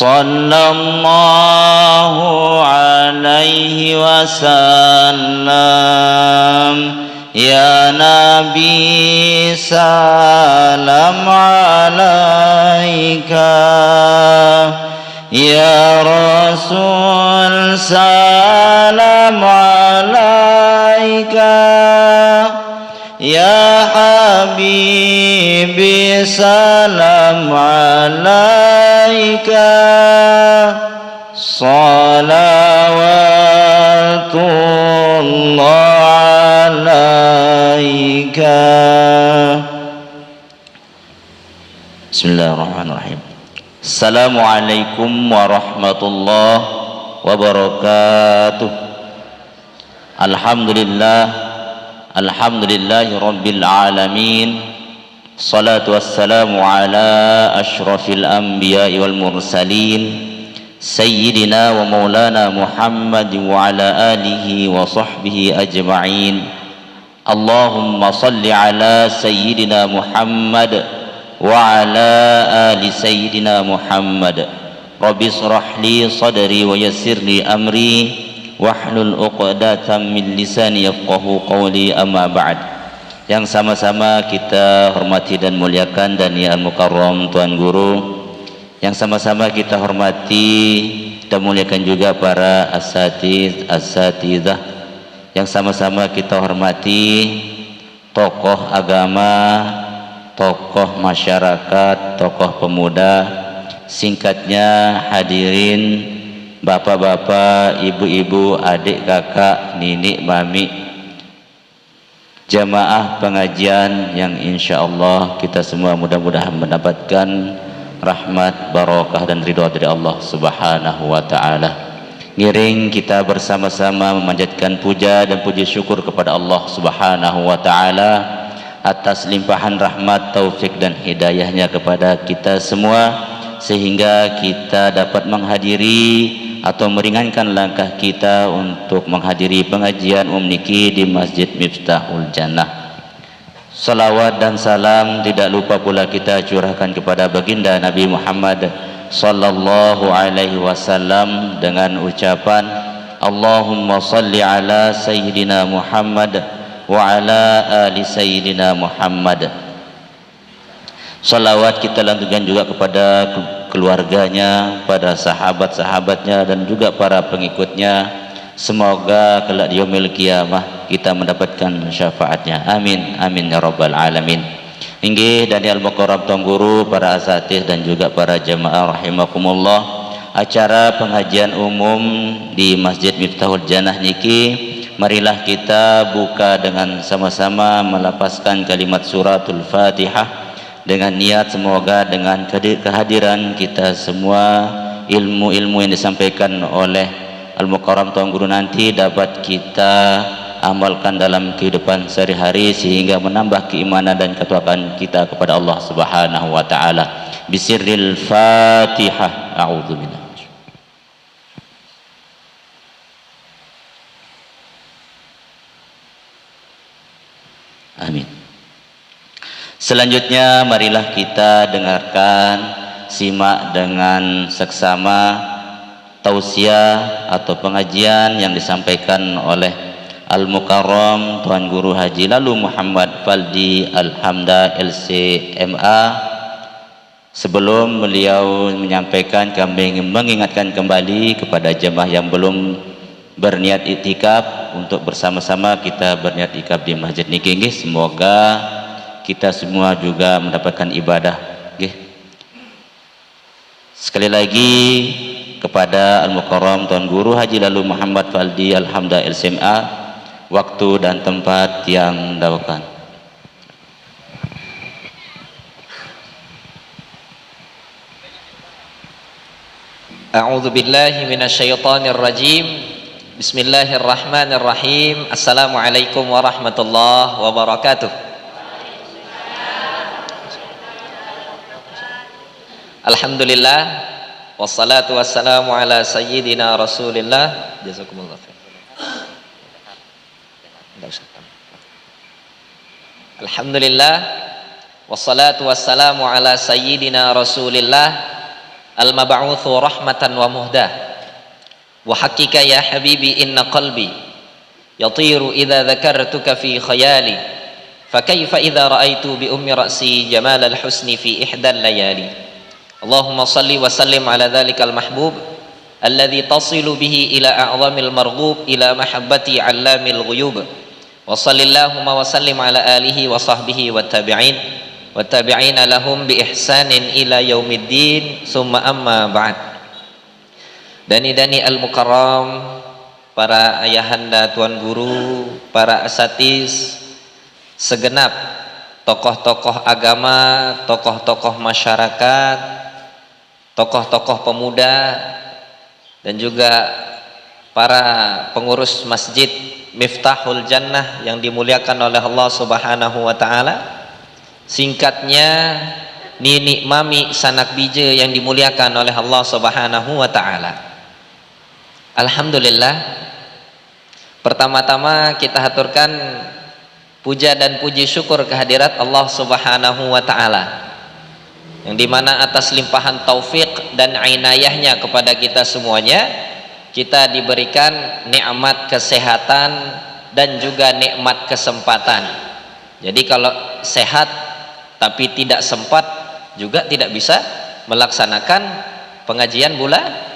sallallahu alaihi wasallam. Ya Nabi salam alaika, ya Rasul salam alaika, ya Habibi salam alaika, salawatullah alaika. Bismillahirrahmanirrahim. Assalamualaikum warahmatullahi wabarakatuh. Alhamdulillahi rabbil alamin. Salatu wassalamu ala ashrafil anbiya'i wal mursalin, Sayyidina wa maulana Muhammad wa ala alihi wa sahbihi ajma'in. Allahumma salli ala Sayyidina Muhammad wa ala ali Sayyidina Muhammad. Rabbi shrah li sadri wa yassir li amri wahlul 'uqdatam min lisani yafqahu qawli, amma ba'd. Yang sama-sama kita hormati dan muliakan Daniel Mukarram Tuan Guru, yang sama-sama kita hormati dan muliakan juga para asatidzah, yang sama-sama kita hormati tokoh agama, tokoh masyarakat, tokoh pemuda, singkatnya hadirin bapak-bapak, ibu-ibu, adik, kakak, ninik, mami, jamaah pengajian yang insya Allah kita semua mudah-mudahan mendapatkan rahmat, barakah dan ridha dari Allah Subhanahu wa ta'ala. Ngiring kita bersama-sama memanjatkan puja dan puji syukur kepada Allah Subhanahu wa ta'ala atas limpahan rahmat, taufik dan hidayahnya kepada kita semua, sehingga kita dapat menghadiri atau meringankan langkah kita untuk menghadiri pengajian Niki di Masjid Miftahul Jannah. Salawat dan salam tidak lupa pula kita curahkan kepada baginda Nabi Muhammad sallallahu alaihi wasallam dengan ucapan Allahumma salli ala Sayyidina Muhammad wa ala ali Sayyidina Muhammad. Salawat kita lantunkan juga kepada keluarganya, pada sahabat-sahabatnya dan juga para pengikutnya. Semoga kelak di yaumil qiyamah kita mendapatkan syafaatnya. Amin amin ya rabbal alamin. Inggih Daniel Mukarram Tuan Guru, para asatidz dan juga para jamaah rahimakumullah, acara pengajian umum di Masjid Miftahul Jannah niki, marilah kita buka dengan sama-sama melapaskan kalimat suratul Fatihah dengan niat semoga dengan kehadiran kita semua ilmu-ilmu yang disampaikan oleh Al-Mukarram Tuan Guru nanti dapat kita amalkan dalam kehidupan sehari-hari sehingga menambah keimanan dan ketakwaan kita kepada Allah Subhanahu wa taala. Bisirril Fatihah. A'udzubillah. Amin. Selanjutnya marilah kita dengarkan, simak dengan seksama tausiah atau pengajian yang disampaikan oleh Al-Mukarram Tuan Guru Haji Lalu Muhammad Faldi Alhamda LCMA. Sebelum beliau menyampaikan, kami ingin mengingatkan kembali kepada jemaah yang belum berniat iktikaf untuk bersama-sama kita berniat iktikaf di masjid niki. Semoga kita semua juga mendapatkan ibadah. Sekali lagi kepada Al-Mukarram Tuan Guru Haji Lalu Muhammad Faldi Alhamda LCMA, waktu dan tempat yang daukan. A'udzu billahi minasyaitonir rajim. Bismillahirrahmanirrahim. Assalamualaikum warahmatullahi wabarakatuh. Alhamdulillah wassalatu wassalamu ala sayyidina Rasulillah. Jazakumullah khair. Alhamdulillah wassalatu wassalamu ala sayyidina Rasulillah al-mab'utsu rahmatan wa muhdah wa haqqika ya habibi inna qalbi yatiru idza dzakartuka fi khayali fa kaifa idza ra'aitu bi ummi ra'si jamal al-husni fi ihdal layali. Allahumma salli wa sallim ala dhalikal mahbub alladhi tasilu bihi ila a'zamil marghub ila mahabbati 'allamil ghuyub. Wa sallallahumma wa sallim ala alihi wa sahbihi wa tabi'in wa tabi'ina lahum bi ihsanin ila yaumiddin. Summa amma ba'd. Dani-dani al-mukarram, para ayahanda, tuan guru, para asatiz, segenap tokoh-tokoh agama, tokoh-tokoh masyarakat, tokoh-tokoh pemuda, dan juga para pengurus masjid Miftahul Jannah yang dimuliakan oleh Allah Subhanahu wa taala. Singkatnya, Nini Mami Sanak Bije yang dimuliakan oleh Allah Subhanahu wa taala. Alhamdulillah, pertama-tama kita haturkan puja dan puji syukur kehadirat Allah Subhanahu wa taala, yang dimana atas limpahan taufik dan inayahnya kepada kita semuanya, kita diberikan nikmat kesehatan dan juga nikmat kesempatan. Jadi kalau sehat tapi tidak sempat, juga tidak bisa melaksanakan pengajian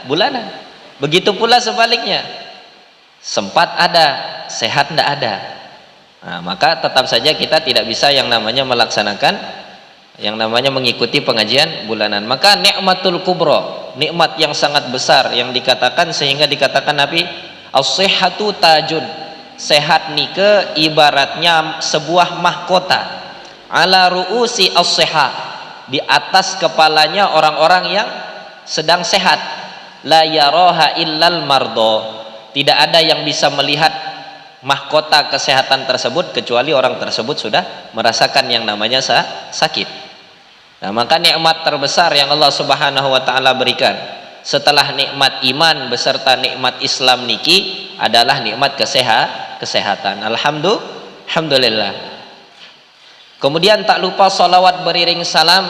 bulanan. Begitu pula sebaliknya, sempat ada, sehat tidak ada. Nah, maka tetap saja kita tidak bisa yang namanya melaksanakan, yang namanya mengikuti pengajian bulanan. Maka nikmatul kubra, nikmat yang sangat besar yang dikatakan, sehingga dikatakan Nabi, as-sihhatu tajun, sehat nike ibaratnya sebuah mahkota, ala ru'usi as-sihha, di atas kepalanya orang-orang yang sedang sehat, la yaraha illal mardo, tidak ada yang bisa melihat mahkota kesehatan tersebut kecuali orang tersebut sudah merasakan yang namanya sakit. Nah, maka nikmat terbesar yang Allah Subhanahu wa taala berikan setelah nikmat iman beserta nikmat Islam niki adalah nikmat kesehatan. Alhamdulillah. Kemudian tak lupa salawat beriring salam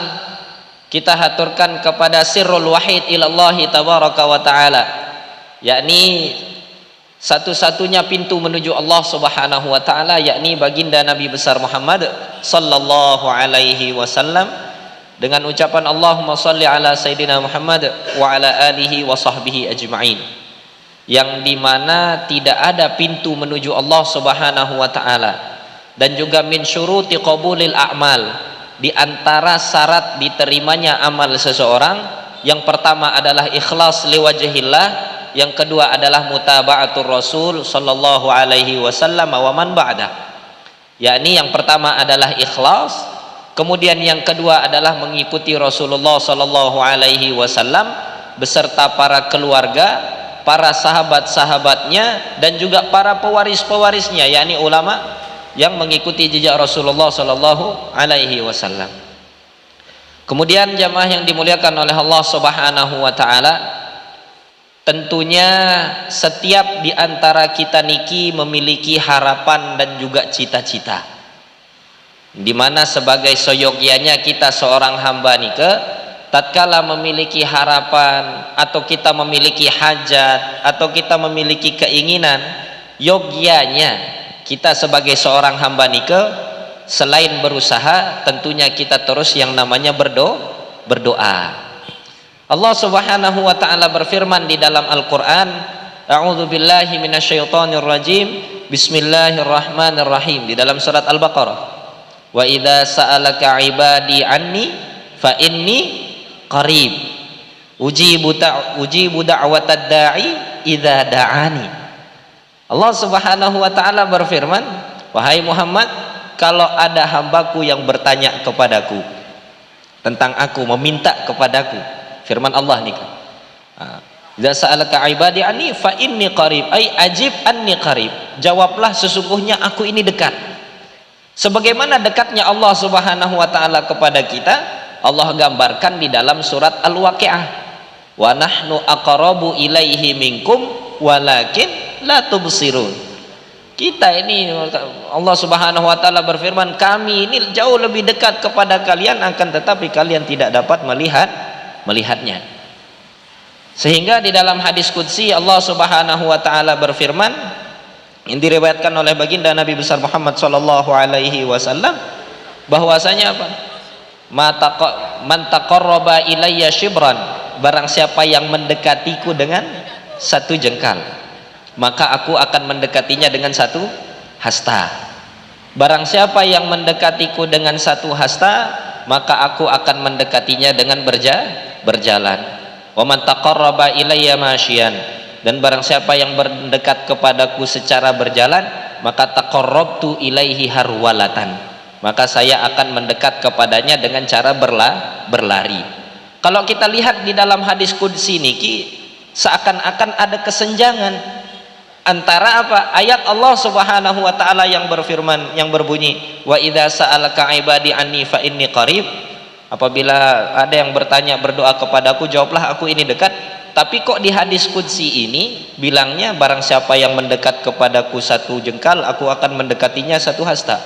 kita haturkan kepada sirrul wahid ilallahi tabaraka wa ta'ala, yakni satu-satunya pintu menuju Allah Subhanahu wa ta'ala, yakni baginda Nabi besar Muhammad sallallahu alaihi wasallam, dengan ucapan Allahumma salli ala Sayyidina Muhammad wa ala alihi wa sahbihi ajma'in, yang dimana tidak ada pintu menuju Allah Subhanahu wa ta'ala. Dan juga min syuruti qabulil a'mal, di antara syarat diterimanya amal seseorang, yang pertama adalah ikhlas liwajhillah, yang kedua adalah mutaba'atur Rasul sallallahu alaihi wasallam wa man ba'da, yakni yang pertama adalah ikhlas, kemudian yang kedua adalah mengikuti Rasulullah sallallahu alaihi wasallam beserta para keluarga, para sahabat-sahabatnya, dan juga para pewaris-pewarisnya, yakni ulama yang mengikuti jejak Rasulullah sallallahu alaihi wasallam. Kemudian jamaah yang dimuliakan oleh Allah Subhanahu wa taala, tentunya setiap di antara kita niki memiliki harapan dan juga cita-cita, di mana sebagai soyogyanya kita seorang hamba nike, tatkala memiliki harapan atau kita memiliki hajat atau kita memiliki keinginan, yogyanya kita sebagai seorang hamba nike selain berusaha, tentunya kita terus yang namanya berdoa. Allah Subhanahu wa taala berfirman di dalam Al-Qur'an, a'udzu billahi minasyaitonir rajim, bismillahirrahmanirrahim, di dalam surat Al-Baqarah, wa idza sa'alaka ibadi anni fa inni qarib ujibu da'watad da'i idza da'ani. Allah Subhanahu wa taala berfirman, wahai Muhammad, kalau ada hambaku yang bertanya kepadaku tentang aku, meminta kepadaku, firman Allah nih, idza sa'alaka ibadi anni fa inni qarib, ay ajib anni qarib, jawablah sesungguhnya aku ini dekat. Sebagaimana dekatnya Allah Subhanahu wa taala kepada kita, Allah gambarkan di dalam surat Al-Waqiah, wa nahnu aqrabu ilaihi minkum walakin la tubsirun. Kita ini, Allah Subhanahu wa taala berfirman, kami ini jauh lebih dekat kepada kalian, akan tetapi kalian tidak dapat melihatnya. Sehingga di dalam hadis qudsi Allah Subhanahu wa taala berfirman, yang diriwayatkan oleh baginda Nabi besar Muhammad sallallahu alaihi wasallam, bahwasanya apa? Man taqarraba ilayya shibran, barang siapa yang mendekatiku dengan satu jengkal, maka aku akan mendekatinya dengan satu hasta. Barang siapa yang mendekatiku dengan satu hasta, maka aku akan mendekatinya dengan berjalan. Wa man taqarraba ilayya masyian, dan barang siapa yang mendekat kepadaku secara berjalan, maka taqarrabtu ilaihi harwalatan, maka saya akan mendekat kepadanya dengan cara berlari. Kalau kita lihat di dalam hadis qudsi niki, seakan-akan ada kesenjangan antara apa? Ayat Allah Subhanahu wa taala yang berfirman, yang berbunyi, wa idza sa'alaka ibadi anni fa inni qarib, apabila ada yang bertanya berdoa kepadaku, jawablah aku ini dekat. Tapi kok di hadis qudsi ini bilangnya barang siapa yang mendekat kepadaku satu jengkal, aku akan mendekatinya satu hasta.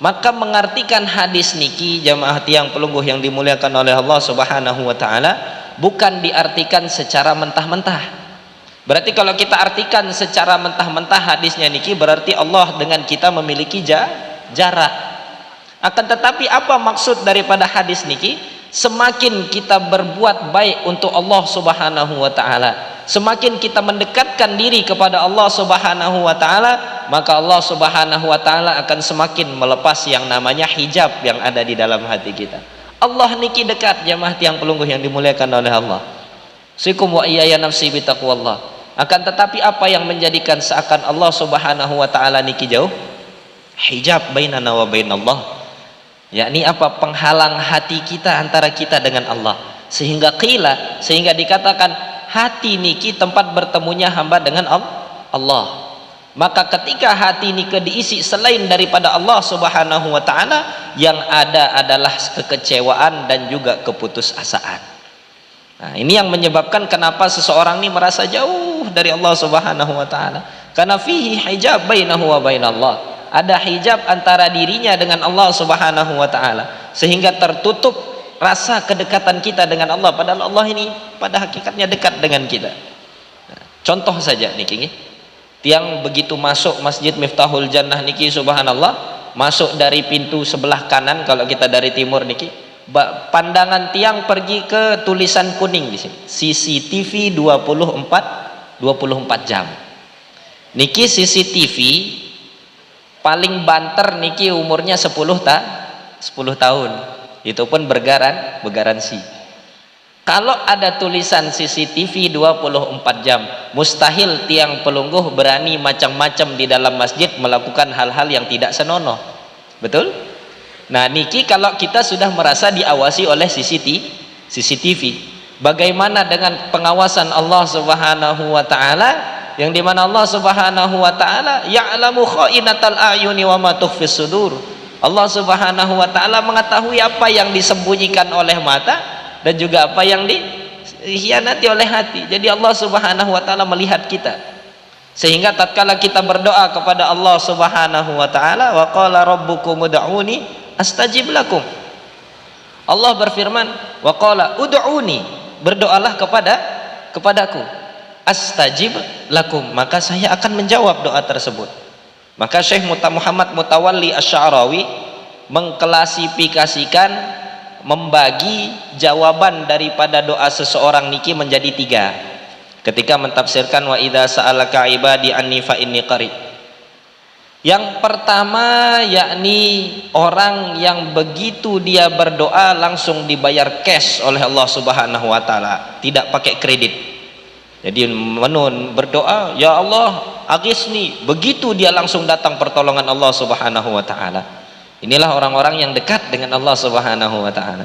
Maka mengartikan hadis niki, jamaah tiang pelungguh yang dimuliakan oleh Allah Subhanahu wa taala, bukan diartikan secara mentah-mentah. Berarti kalau kita artikan secara mentah-mentah hadisnya niki, berarti Allah dengan kita memiliki jarak. Akan tetapi apa maksud daripada hadis niki? Semakin kita berbuat baik untuk Allah Subhanahu wa taala, semakin kita mendekatkan diri kepada Allah Subhanahu wa taala, maka Allah Subhanahu wa taala akan semakin melepas yang namanya hijab yang ada di dalam hati kita. Allah niki dekat, jamaah tiang pelungguh yang dimuliakan oleh Allah. Sikum wa iyaya nafsi bitaqwallah. Akan tetapi apa yang menjadikan seakan Allah Subhanahu wa taala niki jauh? Hijab bainana wa bainallah, yakni apa? Penghalang hati kita antara kita dengan Allah, sehingga dikatakan hati niki tempat bertemunya hamba dengan Allah. Maka ketika hati niki diisi selain daripada Allah Subhanahu wa taala, yang ada adalah kekecewaan dan juga keputusasaan. Nah, ini yang menyebabkan kenapa seseorang ini merasa jauh dari Allah Subhanahu wa taala, karena fihi hijab bainahu wa bainallah, ada hijab antara dirinya dengan Allah Subhanahu wa taala, sehingga tertutup rasa kedekatan kita dengan Allah, padahal Allah ini pada hakikatnya dekat dengan kita. Nah, contoh saja niki, tiang begitu masuk Masjid Miftahul Jannah niki, subhanallah, masuk dari pintu sebelah kanan kalau kita dari timur niki, pandangan tiang pergi ke tulisan kuning di sini, CCTV 24 jam. Niki CCTV paling banter niki umurnya 10 tahun, itu pun bergaransi. Kalau ada tulisan CCTV 24 jam, mustahil tiang pelungguh berani macam-macam di dalam masjid melakukan hal-hal yang tidak senonoh. Betul? Nah niki kalau kita sudah merasa diawasi oleh CCTV, bagaimana dengan pengawasan Allah Subhanahu wa taala, yang dimana Allah Subhanahu wa taala ya'lamu kha'inatal a'yuni wa ma tukhfis sudur. Allah Subhanahu wa taala mengetahui apa yang disembunyikan oleh mata dan juga apa yang dikhianati oleh hati. Jadi Allah Subhanahu wa taala melihat kita, sehingga tatkala kita berdoa kepada Allah Subhanahu wa taala, wa qala rabbukum ud'uni astajib lakum, Allah berfirman, wa qala ud'uni, berdoalah kepadaku, astajib lakum, maka saya akan menjawab doa tersebut. Maka Syekh Muhammad Mutawalli Asy-Sya'rawi mengklasifikasikan, membagi jawaban daripada doa seseorang niki menjadi 3 ketika mentafsirkan wa idza sa'alaka ibadi anni fa inni qarib. Yang pertama yakni orang yang begitu dia berdoa langsung dibayar cash oleh Allah Subhanahu wa taala, tidak pakai kredit. Jadi berdoa, ya Allah agisni, begitu dia langsung datang pertolongan Allah Subhanahu wa taala. Inilah orang-orang yang dekat dengan Allah Subhanahu wa taala.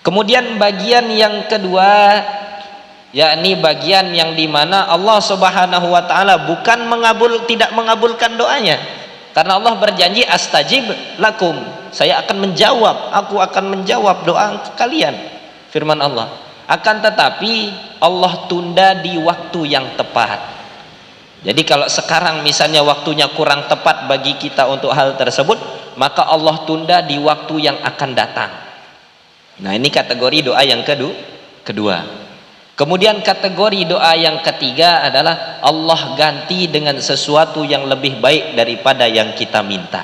Kemudian bagian yang kedua, yakni bagian yang dimana Allah Subhanahu wa taala bukan tidak mengabulkan doanya, karena Allah berjanji astajib lakum, saya akan menjawab, aku akan menjawab doa kalian, firman Allah. Akan tetapi Allah tunda di waktu yang tepat. Jadi kalau sekarang misalnya waktunya kurang tepat bagi kita untuk hal tersebut, maka Allah tunda di waktu yang akan datang. Nah ini kategori doa yang kedua. Kemudian kategori doa yang ketiga adalah Allah ganti dengan sesuatu yang lebih baik daripada yang kita minta.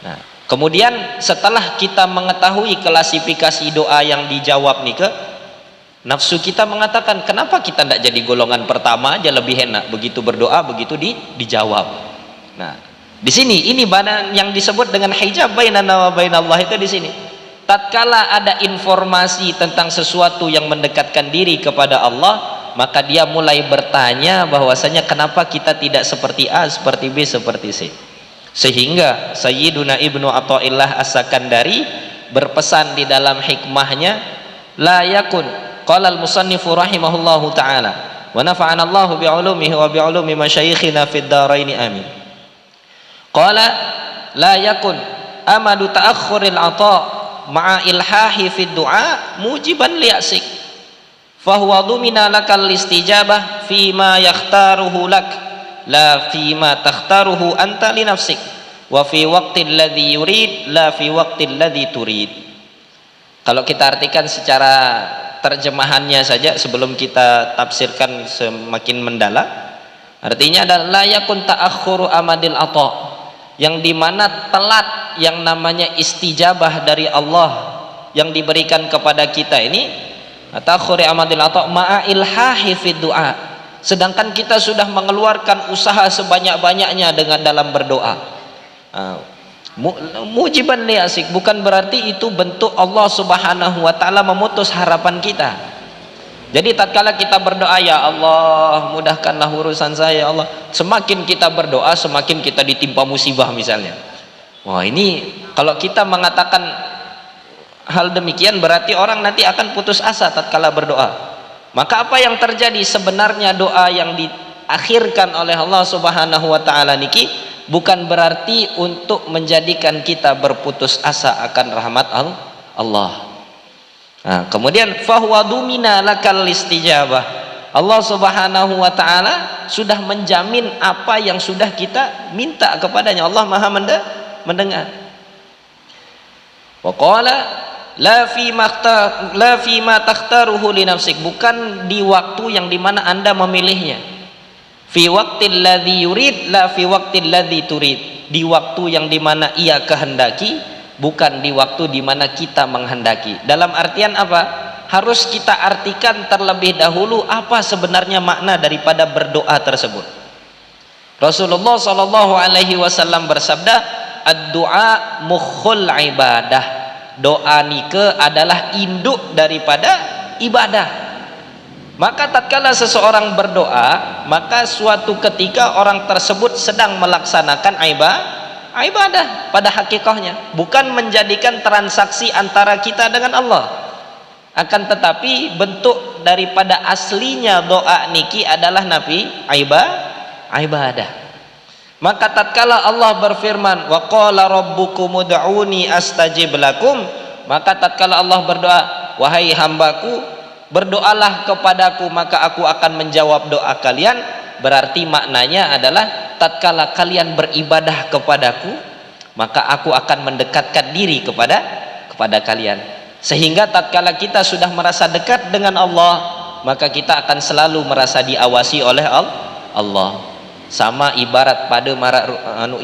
Nah, kemudian setelah kita mengetahui klasifikasi doa yang dijawab nih ke, nafsu kita mengatakan kenapa kita tidak jadi golongan pertama aja lebih enak, begitu berdoa begitu dijawab. Nah, di sini ini yang disebut dengan hijab bainana wa bainallah itu di sini. Tatkala ada informasi tentang sesuatu yang mendekatkan diri kepada Allah, maka dia mulai bertanya bahwasanya kenapa kita tidak seperti A, seperti B, seperti C. Sehingga Sayyiduna Ibnu Athaillah As-Sakandari berpesan di dalam hikmahnya, la yakun qala al-musannifu rahimahullahu ta'ala wa nafa'ana Allahu bi'ulumihi wa bi'ulumi masyayikhina fid dharain amin. Qala la yakun amadu ta'akhuril 'ata' ma'a ilhahi fid du'a mujiban li'asik fahuwa dhumina lakal istijabah fima yakhtaruhu lak la fima takhtaruhu anta li nafsik wa fi waqtil ladzi yurid la fi waqtil ladzi turid. Kalau kita artikan secara terjemahannya saja sebelum kita tafsirkan semakin mendalam, artinya adalah la yakun ta'akhuru amadil ata', yang dimana telat yang namanya istijabah dari Allah yang diberikan kepada kita ini, ta'akhuri amadil ata' ma'a ilhahi fid du'a, sedangkan kita sudah mengeluarkan usaha sebanyak-banyaknya dengan dalam berdoa. Mujiban li'asik, bukan berarti itu bentuk Allah Subhanahu wa ta'ala memutus harapan kita. Jadi tatkala kita berdoa, ya Allah mudahkanlah urusan saya ya Allah, semakin kita berdoa semakin kita ditimpa musibah misalnya. Wah, ini kalau kita mengatakan hal demikian berarti orang nanti akan putus asa tatkala berdoa. Maka apa yang terjadi sebenarnya, doa yang diakhirkan oleh Allah Subhanahu wa ta'ala niki bukan berarti untuk menjadikan kita berputus asa akan rahmat Allah. Nah, kemudian fahuwa dumina lakal istijabah, Allah Subhanahu wa ta'ala sudah menjamin apa yang sudah kita minta kepadanya. Allah Maha mendengar. Wa qala la fi ma takhtaruhu li nafsik, bukan di waktu yang dimana Anda memilihnya. Fi waqtil ladzi yurid la fi waqtil ladzi turid, di waktu yang dimana ia kehendaki, bukan di waktu di mana kita menghendaki. Dalam artian apa? Harus kita artikan terlebih dahulu apa sebenarnya makna daripada berdoa tersebut. Rasulullah sallallahu alaihi wasallam bersabda, ad-du'a mukhul ibadah. Doa nike adalah induk daripada ibadah. Maka tatkala seseorang berdoa, maka suatu ketika orang tersebut sedang melaksanakan ibadah pada hakikahnya, bukan menjadikan transaksi antara kita dengan Allah. Akan tetapi bentuk daripada aslinya doa niki adalah ibadah. Maka tatkala Allah berfirman wa qala rabbukum ud'uni astajib lakum, maka tatkala Allah berdoa, wahai hambaku berdoalah kepadaku maka aku akan menjawab doa kalian, berarti maknanya adalah tatkala kalian beribadah kepadaku maka aku akan mendekatkan diri kepada kalian. Sehingga tatkala kita sudah merasa dekat dengan Allah, maka kita akan selalu merasa diawasi oleh Allah. Sama ibarat pada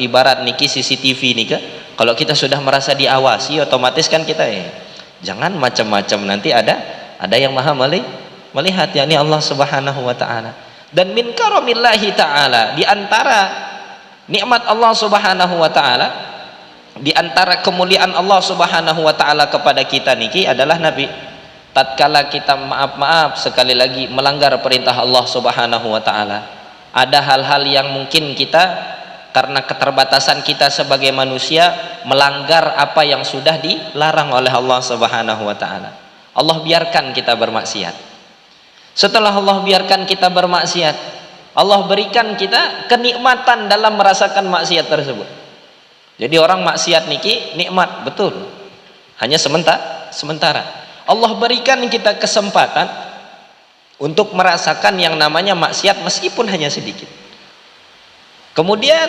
ibarat niki CCTV nika, kalau kita sudah merasa diawasi otomatis kan kita jangan macam-macam, nanti ada yang maha melihat, yakni Allah Subhanahu wa ta'ala. Dan min karamillahi ta'ala, di antara nikmat Allah Subhanahu wa ta'ala, di antara kemuliaan Allah Subhanahu wa ta'ala kepada kita niki adalah Nabi. Tatkala kita maaf sekali lagi melanggar perintah Allah Subhanahu wa ta'ala, ada hal-hal yang mungkin kita karena keterbatasan kita sebagai manusia melanggar apa yang sudah dilarang oleh Allah Subhanahu wa ta'ala. Allah biarkan kita bermaksiat. Setelah Allah biarkan kita bermaksiat, Allah berikan kita kenikmatan dalam merasakan maksiat tersebut. Jadi orang maksiat niki nikmat betul, hanya sementara. Allah berikan kita kesempatan untuk merasakan yang namanya maksiat meskipun hanya sedikit. Kemudian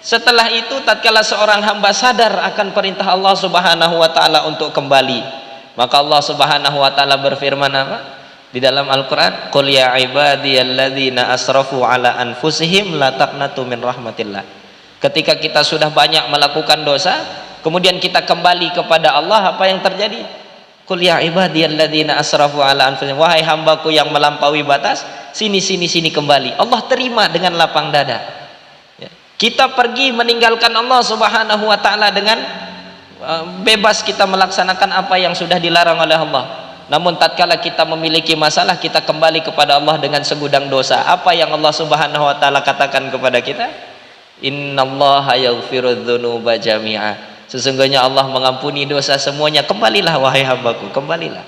setelah itu tatkala seorang hamba sadar akan perintah Allah Subhanahu wa ta'ala untuk kembali, maka Allah Subhanahu wa ta'ala berfirman apa? Di dalam Al-Qur'an, qul ya ibadiyalladzina asrafu ala anfusihim la taqnatu min rahmatillah. Ketika kita sudah banyak melakukan dosa, kemudian kita kembali kepada Allah, apa yang terjadi? Qul ya ibadiyalladzina asrafu ala anfusihim, wahai hambaku yang melampaui batas, sini kembali. Allah terima dengan lapang dada. Ya. Kita pergi meninggalkan Allah Subhanahu wa taala dengan bebas kita melaksanakan apa yang sudah dilarang oleh Allah. Namun tatkala kita memiliki masalah, kita kembali kepada Allah dengan segudang dosa. Apa yang Allah Subhanahu wa taala katakan kepada kita? Innallaha yaghfirudz dzunuba jami'a. Sesungguhnya Allah mengampuni dosa semuanya. Kembalilah wahai hambaku, kembalilah.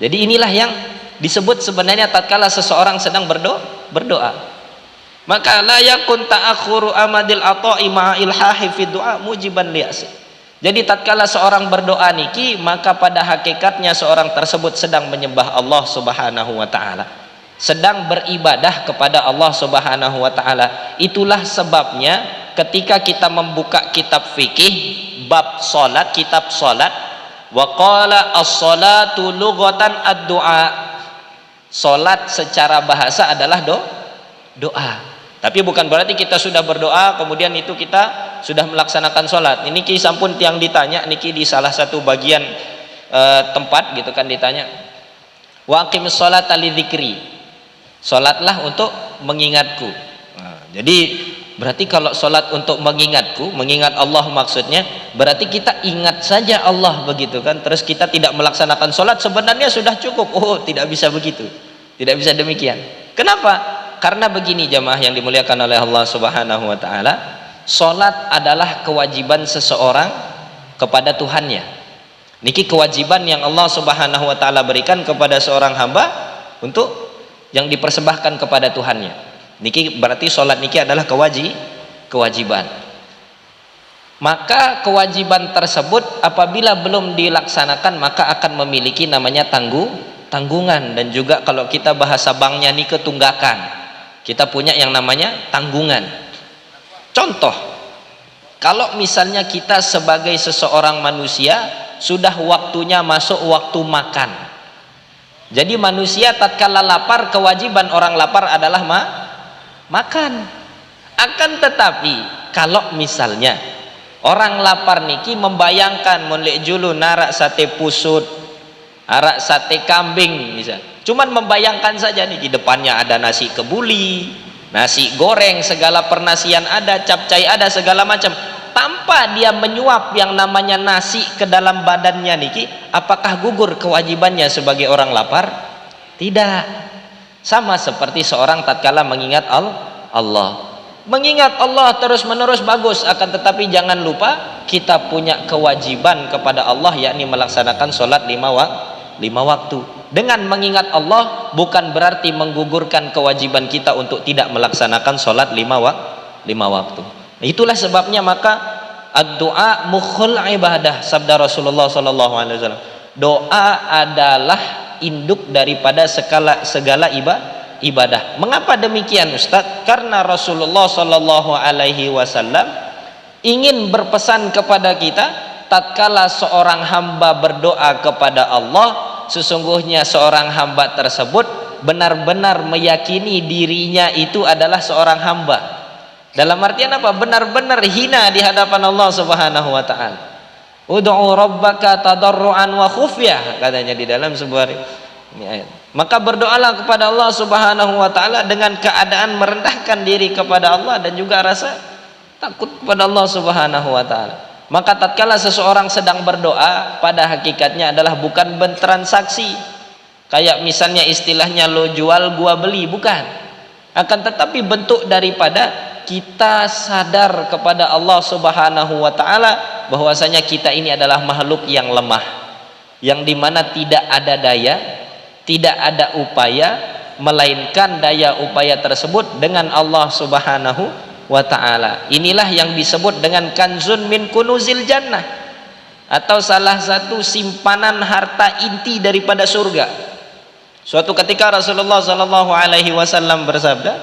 Jadi inilah yang disebut sebenarnya tatkala seseorang sedang berdoa. Maka la yakun ta'akhuru amadil ata'i ma'a ilhahi fi du'a mujiban li'asi. Jadi tatkala seorang berdoa niki, maka pada hakikatnya seorang tersebut sedang menyembah Allah Subhanahu wa taala, sedang beribadah kepada Allah Subhanahu wa taala. Itulah sebabnya ketika kita membuka kitab fikih bab salat, kitab salat, wa qala as-salatu lughatan ad-du'a. Salat secara bahasa adalah doa. Tapi bukan berarti kita sudah berdoa kemudian itu kita sudah melaksanakan sholat. Ini ki sampun tiang ditanya niki di salah satu bagian tempat gitu kan ditanya, wa aqimis sholata lidzikri, sholatlah untuk mengingatku. Nah, jadi berarti kalau sholat untuk mengingatku, mengingat Allah maksudnya, berarti kita ingat saja Allah begitu kan, terus kita tidak melaksanakan sholat, sebenarnya sudah cukup. Oh, tidak bisa begitu, tidak bisa demikian. Kenapa? Karena begini jamaah yang dimuliakan oleh Allah Subhanahu wa taala, salat adalah kewajiban seseorang kepada Tuhannya. Niki kewajiban yang Allah Subhanahu wa taala berikan kepada seorang hamba untuk yang dipersembahkan kepada Tuhannya. Niki berarti salat niki adalah kewajiban. Maka kewajiban tersebut apabila belum dilaksanakan maka akan memiliki namanya tanggungan, dan juga kalau kita bahasa banknya nih ketunggakan. Kita punya yang namanya tanggungan. Contoh, kalau misalnya kita sebagai seseorang manusia sudah waktunya masuk waktu makan. Jadi manusia tatkala lapar, kewajiban orang lapar adalah makan. Akan tetapi kalau misalnya orang lapar niki membayangkan molek julu narak sate pusut, arak sate kambing misalnya, cuman membayangkan saja nih di depannya ada nasi kebuli, nasi goreng, segala pernasian ada, capcay ada, segala macam, tanpa dia menyuap yang namanya nasi ke dalam badannya niki, apakah gugur kewajibannya sebagai orang lapar? Tidak. Sama seperti seorang tatkala mengingat Allah. Mengingat Allah terus menerus bagus, akan tetapi jangan lupa kita punya kewajiban kepada Allah, yakni melaksanakan sholat 5 waktu. Dengan mengingat Allah bukan berarti menggugurkan kewajiban kita untuk tidak melaksanakan sholat 5 waktu. Itulah sebabnya maka ad-du'a mukhul ibadah, sabda Rasulullah SAW. Doa adalah induk daripada segala ibadah. Mengapa demikian Ustaz? Karena Rasulullah SAW ingin berpesan kepada kita, tatkala seorang hamba berdoa kepada Allah, sesungguhnya seorang hamba tersebut benar-benar meyakini dirinya itu adalah seorang hamba. Dalam artian apa? Benar-benar hina di hadapan Allah Subhanahu wa taala. Ud'u rabbaka tadarruan wa khufyah, katanya di dalam sebuah ini ayat. Maka berdoalah kepada Allah Subhanahu wa taala dengan keadaan merendahkan diri kepada Allah dan juga rasa takut kepada Allah Subhanahu wa taala. Maka tatkala seseorang sedang berdoa, pada hakikatnya adalah bukan bertransaksi kayak misalnya istilahnya lo jual gua beli, bukan, akan tetapi bentuk daripada kita sadar kepada Allah Subhanahu wa taala bahwasanya kita ini adalah makhluk yang lemah, yang dimana tidak ada daya, tidak ada upaya, melainkan daya upaya tersebut dengan Allah Subhanahu wa ta'ala. Inilah yang disebut dengan kanzun min kunuzil jannah, atau salah satu simpanan harta inti daripada surga. Suatu ketika Rasulullah SAW bersabda,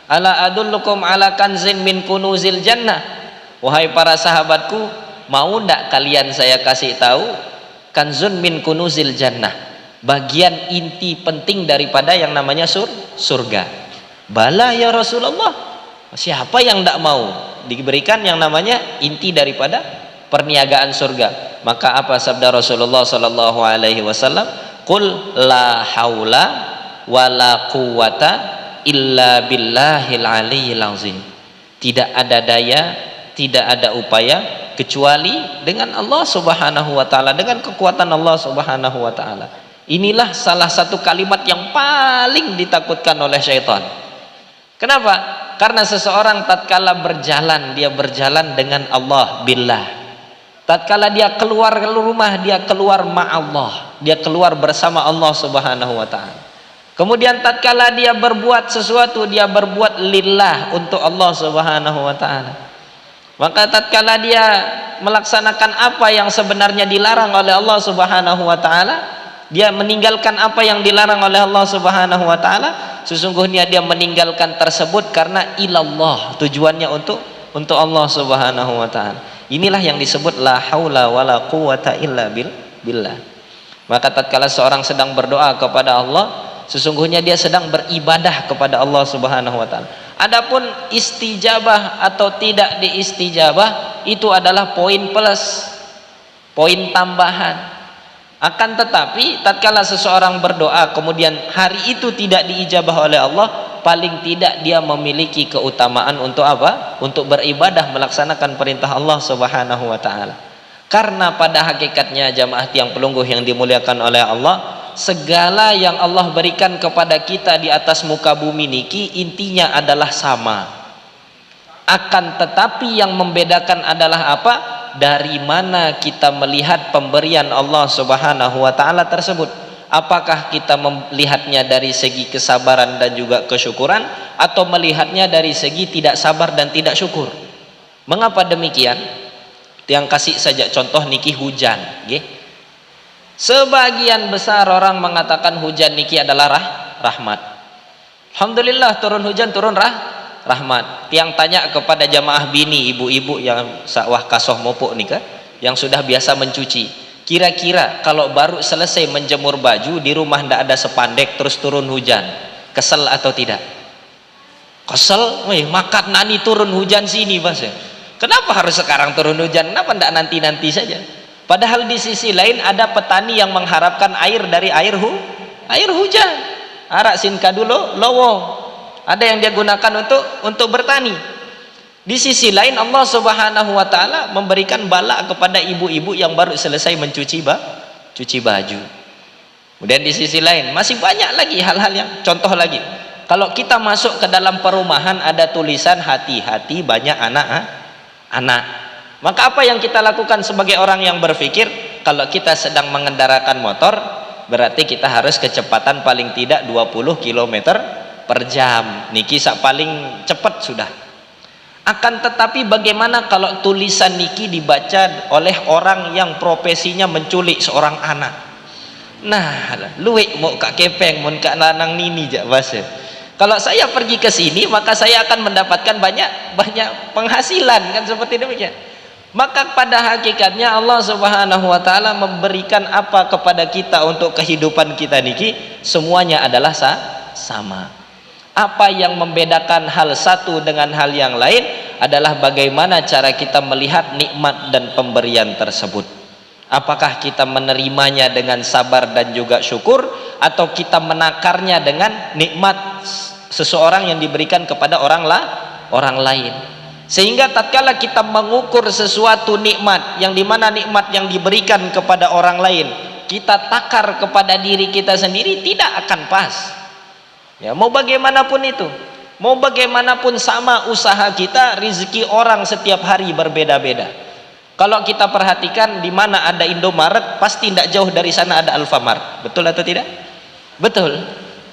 ala adullukum ala kanzin min kunuzil jannah, wahai para sahabatku, mau ndak kalian saya kasih tahu kanzun min kunuzil jannah, bagian inti penting daripada yang namanya surga. Bala ya Rasulullah, siapa yang tidak mau diberikan yang namanya inti daripada perniagaan surga? Maka apa sabda Rasulullah sallallahu alaihi wasallam? Qul la haula wala quwata illa billahil aliyyil azim. Tidak ada daya, tidak ada upaya kecuali dengan Allah Subhanahu wa taala, dengan kekuatan Allah Subhanahu wa taala. Inilah salah satu kalimat yang paling ditakutkan oleh syaitan. Kenapa? Karena seseorang tatkala berjalan, dia berjalan dengan Allah billah. Tatkala dia keluar rumah, dia keluar ma'allah, dia keluar bersama Allah Subhanahu wa taala. Kemudian tatkala dia berbuat sesuatu, dia berbuat lillah, untuk Allah Subhanahu wa taala. Maka tatkala dia melaksanakan apa yang sebenarnya dilarang oleh Allah Subhanahu wa taala, dia meninggalkan apa yang dilarang oleh Allah Subhanahu wa taala, sesungguhnya dia meninggalkan tersebut karena ilallah, tujuannya untuk Allah Subhanahu wa taala. Inilah yang disebut la haula wala quwata illa billah. Maka tatkala seorang sedang berdoa kepada Allah, sesungguhnya dia sedang beribadah kepada Allah Subhanahu wa taala. Adapun istijabah atau tidak diistijabah itu adalah poin plus, poin tambahan. Akan tetapi tatkala seseorang berdoa kemudian hari itu tidak diijabah oleh Allah, paling tidak dia memiliki keutamaan untuk apa? Untuk beribadah, melaksanakan perintah Allah Subhanahu wa taala. Karena pada hakikatnya jamaah tiang pelungguh yang dimuliakan oleh Allah, segala yang Allah berikan kepada kita di atas muka bumi niki intinya adalah sama. Akan tetapi yang membedakan adalah apa? Dari mana kita melihat pemberian Allah Subhanahu wa taala tersebut. Apakah kita melihatnya dari segi kesabaran dan juga kesyukuran, atau melihatnya dari segi tidak sabar dan tidak syukur? Mengapa demikian? Yang kasih saja contoh niki hujan, nggih. Sebagian besar orang mengatakan hujan niki adalah rahmat. Alhamdulillah turun hujan, turun rahmat. Tiang tanya kepada jamaah bini, ibu-ibu yang sawah kasoh mopok nikah, yang sudah biasa mencuci, kira-kira kalau baru selesai menjemur baju di rumah ndak ada sepandek terus turun hujan, kesel atau tidak? Kesel. Makat nani turun hujan sini Mas. Kenapa harus sekarang turun hujan? Kenapa ndak nanti-nanti saja? Padahal di sisi lain ada petani yang mengharapkan air dari air hujan. Arak sinka dulu lowo. Ada yang dia gunakan untuk bertani. Di sisi lain Allah Subhanahu wa taala memberikan bala kepada ibu-ibu yang baru selesai mencuci baju. Kemudian di sisi lain masih banyak lagi hal-hal yang contoh lagi. Kalau kita masuk ke dalam perumahan ada tulisan hati-hati banyak anak. Maka apa yang kita lakukan sebagai orang yang berpikir? Kalau kita sedang mengendarakan motor, berarti kita harus kecepatan paling tidak 20 km per jam. Niki sak paling cepat sudah. Akan tetapi bagaimana kalau tulisan niki dibaca oleh orang yang profesinya menculik seorang anak? Nah, luwek mau kak kepeng, mau kak lanang nini jak bahasa. Kalau saya pergi ke sini, maka saya akan mendapatkan banyak penghasilan, kan seperti demikian. Maka pada hakikatnya Allah Subhanahu wa taala memberikan apa kepada kita untuk kehidupan kita niki, semuanya adalah sama. Apa yang membedakan hal satu dengan hal yang lain adalah bagaimana cara kita melihat nikmat dan pemberian tersebut. Apakah kita menerimanya dengan sabar dan juga syukur, atau kita menakarnya dengan nikmat seseorang yang diberikan kepada orang lain. Sehingga tatkala kita mengukur sesuatu nikmat, yang dimana nikmat yang diberikan kepada orang lain kita takar kepada diri kita sendiri, tidak akan pas. Ya, mau bagaimanapun itu, mau bagaimanapun sama usaha kita, rezeki orang setiap hari berbeda-beda. Kalau kita perhatikan di mana ada Indomaret, pasti tidak jauh dari sana ada Alfamart. Betul atau tidak? Betul.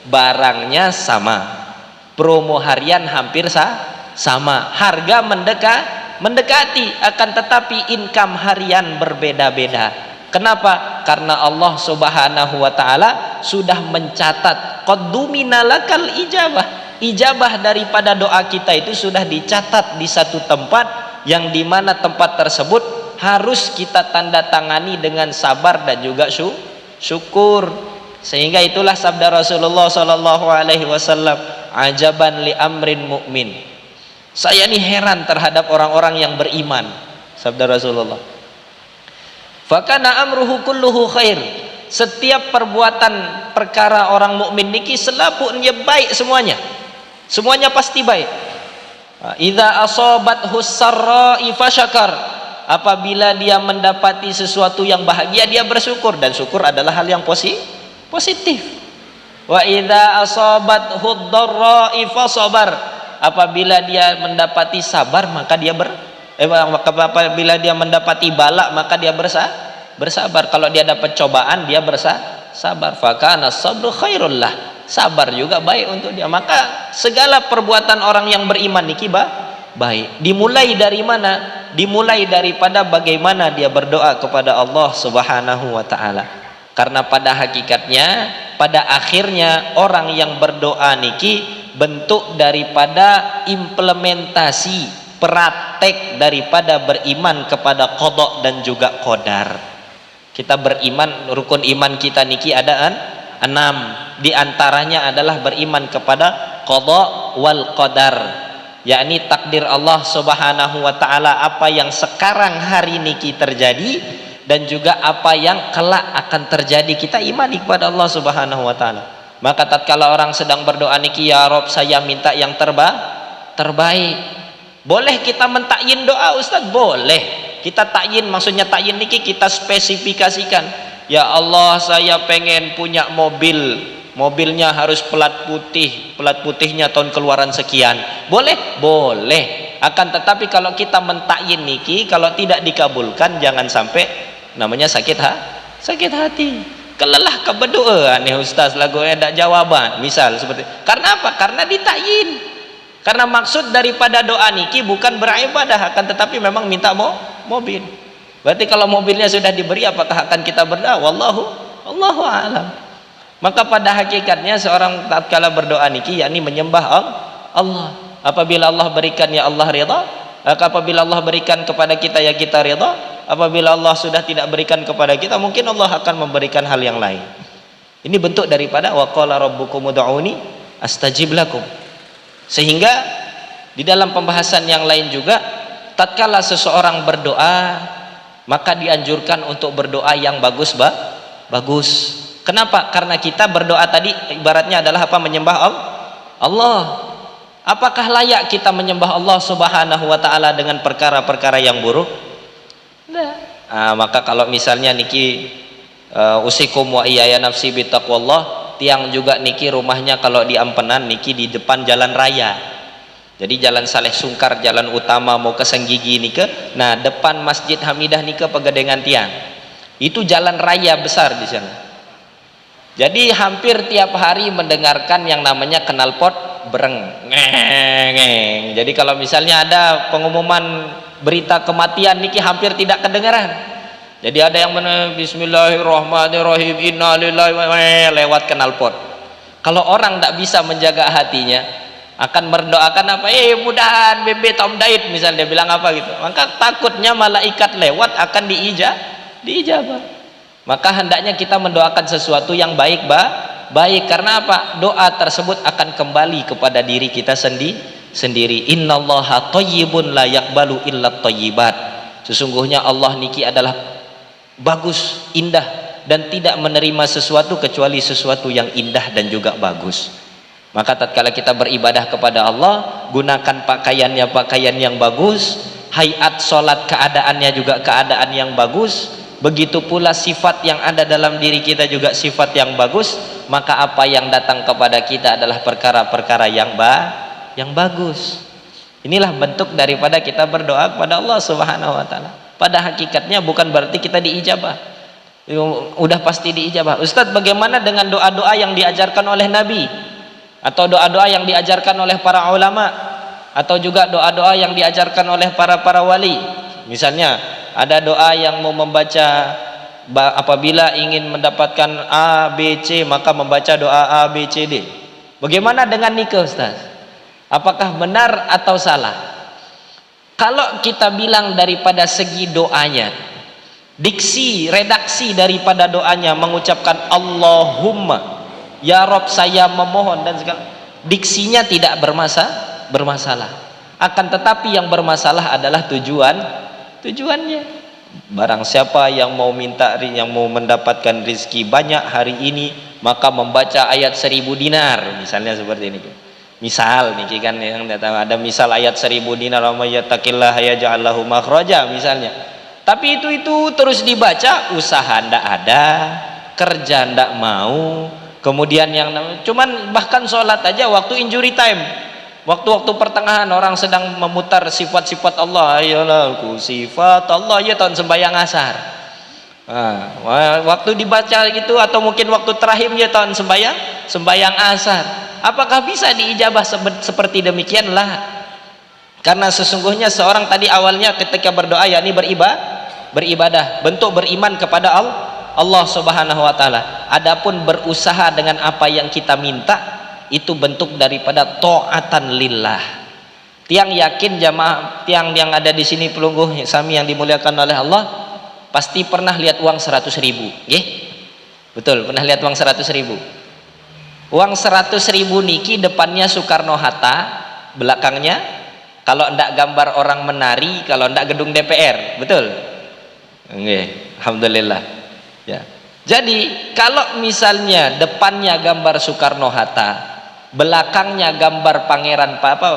Barangnya sama, promo harian hampir sama, harga mendekati, akan tetapi income harian berbeda-beda. Kenapa? Karena Allah Subhanahu wa taala sudah mencatat qaddumina lakal ijabah daripada doa kita itu sudah dicatat di satu tempat, yang dimana tempat tersebut harus kita tanda tangani dengan sabar dan juga syukur. Sehingga itulah sabda Rasulullah sallallahu alaihi wasallam, ajaban li amrin mukmin. Saya ini heran terhadap orang-orang yang beriman, sabda Rasulullah. Fakana amruhu kulluhu khair. Setiap perbuatan perkara orang mukmin niki selapunya baik semuanya. Semuanya pasti baik. Idza asabathu sarra'i fasyakar. Apabila dia mendapati sesuatu yang bahagia, dia bersyukur, dan syukur adalah hal yang positif. Wa idza asabathu dharra'i fasabar. Apabila dia mendapati sabar, maka dia apabila dia mendapati bala, maka dia bersabar. Kalau dia dapat cobaan, dia bersabar. Fakana sabru khairul lah. Sabar juga baik untuk dia. Maka segala perbuatan orang yang beriman niki baik. Dimulai dari mana? Dimulai daripada bagaimana dia berdoa kepada Allah Subhanahu wa taala. Karena pada hakikatnya, pada akhirnya orang yang berdoa niki bentuk daripada implementasi, praktek daripada beriman kepada qada dan juga qadar. Kita beriman, rukun iman kita niki ada 6. Di antaranya adalah beriman kepada qada wal qadar, yakni takdir Allah Subhanahu wa taala, apa yang sekarang hari niki terjadi dan juga apa yang kelak akan terjadi. Kita imani kepada Allah Subhanahu wa taala. Maka tatkala orang sedang berdoa niki, ya Rob, saya minta yang terbaik. Boleh kita mentakyin doa, Ustaz? Boleh. Kita takyin, maksudnya takyin niki kita spesifikasikan. Ya Allah, saya pengen punya mobil. Mobilnya harus pelat putih. Pelat putihnya tahun keluaran sekian. Boleh? Boleh. Akan tetapi kalau kita mentakyin niki, kalau tidak dikabulkan, jangan sampai namanya sakit hati. Kelelah keberdoa nih Ustaz, lagunya ada jawaban, misal seperti. Karena apa? Karena ditakyin. Karena maksud daripada doa niki bukan beribadah, akan tetapi memang minta mobil. Berarti kalau mobilnya sudah diberi, apakah akan kita berdoa? Wallahu a'lam. Maka pada hakikatnya seorang tatkala berdoa niki yakni menyembah Allah. Apabila Allah berikan, ya Allah ridha. Apabila Allah berikan kepada kita, ya kita ridha. Apabila Allah sudah tidak berikan kepada kita, mungkin Allah akan memberikan hal yang lain. Ini bentuk daripada wa qala rabbukum ud'uni astajib lakum. Sehingga di dalam pembahasan yang lain juga, tatkala seseorang berdoa, maka dianjurkan untuk berdoa yang bagus. Kenapa? Karena kita berdoa tadi ibaratnya adalah apa? Menyembah Allah. Apakah layak kita menyembah Allah Subhanahu wa taala dengan perkara-perkara yang buruk? Maka kalau misalnya niki usikum wa iyaya nafsi bitaqwallah, tiang juga niki rumahnya kalau di Ampenan niki di depan jalan raya. Jadi jalan Saleh Sungkar, jalan utama mau ke Senggigi nike. Nah, depan Masjid Hamidah nike pegedengan tiang. Itu jalan raya besar di sana. Jadi hampir tiap hari mendengarkan yang namanya knalpot bereng. Ngeng. Jadi kalau misalnya ada pengumuman berita kematian niki hampir tidak kedengaran. Jadi ada yang Bismillahirrahmanirrahim, innalillahi, lewat knalpot. Kalau orang tidak bisa menjaga hatinya, akan mendoakan apa? Mudahan bebe Tom Daid misalnya, dia bilang apa gitu. Maka takutnya malaikat lewat akan diijabah. Maka hendaknya kita mendoakan sesuatu yang baik. Karena apa? Doa tersebut akan kembali kepada diri kita sendiri. Innallaha thayyibun la yaqbalu illa thayyibat. Sesungguhnya Allah niki adalah bagus, indah, dan tidak menerima sesuatu kecuali sesuatu yang indah dan juga bagus. Maka tatkala kita beribadah kepada Allah, gunakan pakaian yang bagus, hayat salat keadaannya juga keadaan yang bagus. Begitu pula sifat yang ada dalam diri kita juga sifat yang bagus. Maka apa yang datang kepada kita adalah perkara-perkara yang bagus. Inilah bentuk daripada kita berdoa kepada Allah Subhanahu wa taala. Pada hakikatnya bukan berarti kita diijabah. Udah pasti diijabah. Ustadz, bagaimana dengan doa-doa yang diajarkan oleh Nabi? Atau doa-doa yang diajarkan oleh para ulama? Atau juga doa-doa yang diajarkan oleh para wali? Misalnya ada doa yang mau membaca apabila ingin mendapatkan A, B, C, maka membaca doa A, B, C, D. Bagaimana dengan nikah, Ustaz? Apakah benar atau salah? Kalau kita bilang daripada segi doanya, diksi, redaksi daripada doanya mengucapkan Allahumma, ya Rob saya memohon dan segala, diksinya tidak bermasalah. Akan tetapi yang bermasalah adalah tujuannya. Barang siapa yang mau mendapatkan rizki banyak hari ini, maka membaca ayat 1000 dinar, misalnya seperti ini. Misal nih kan yang ada misal ayat 1000 dinar, wa may yattaqillaha yaj'al lahu makhraja misalnya. Tapi itu terus dibaca, usaha ndak ada, kerja ndak mau, kemudian yang cuman bahkan sholat aja waktu injury time, waktu-waktu pertengahan orang sedang memutar sifat-sifat Allah, ayolah ku sifat Allah, ya tahun sembahyang asar. Nah, waktu dibaca gitu, atau mungkin waktu terakhirnya tahun sembahyang asar, apakah bisa diijabah seperti demikian? Lah, karena sesungguhnya seorang tadi awalnya ketika berdoa yakni beribadah, bentuk beriman kepada Allah Subhanahu wa taala. Adapun berusaha dengan apa yang kita minta, itu bentuk daripada ta'atan lillah. Tiang yakin jamaah, tiang yang ada di sini pelungguh sami yang dimuliakan oleh Allah, pasti pernah lihat uang 100.000, nggih? Betul, pernah lihat uang 100.000. Uang 100.000 niki depannya Soekarno-Hatta, belakangnya kalau ndak gambar orang menari, kalau ndak gedung DPR, betul? Nggih, alhamdulillah. Ya. Jadi kalau misalnya depannya gambar Soekarno-Hatta, belakangnya gambar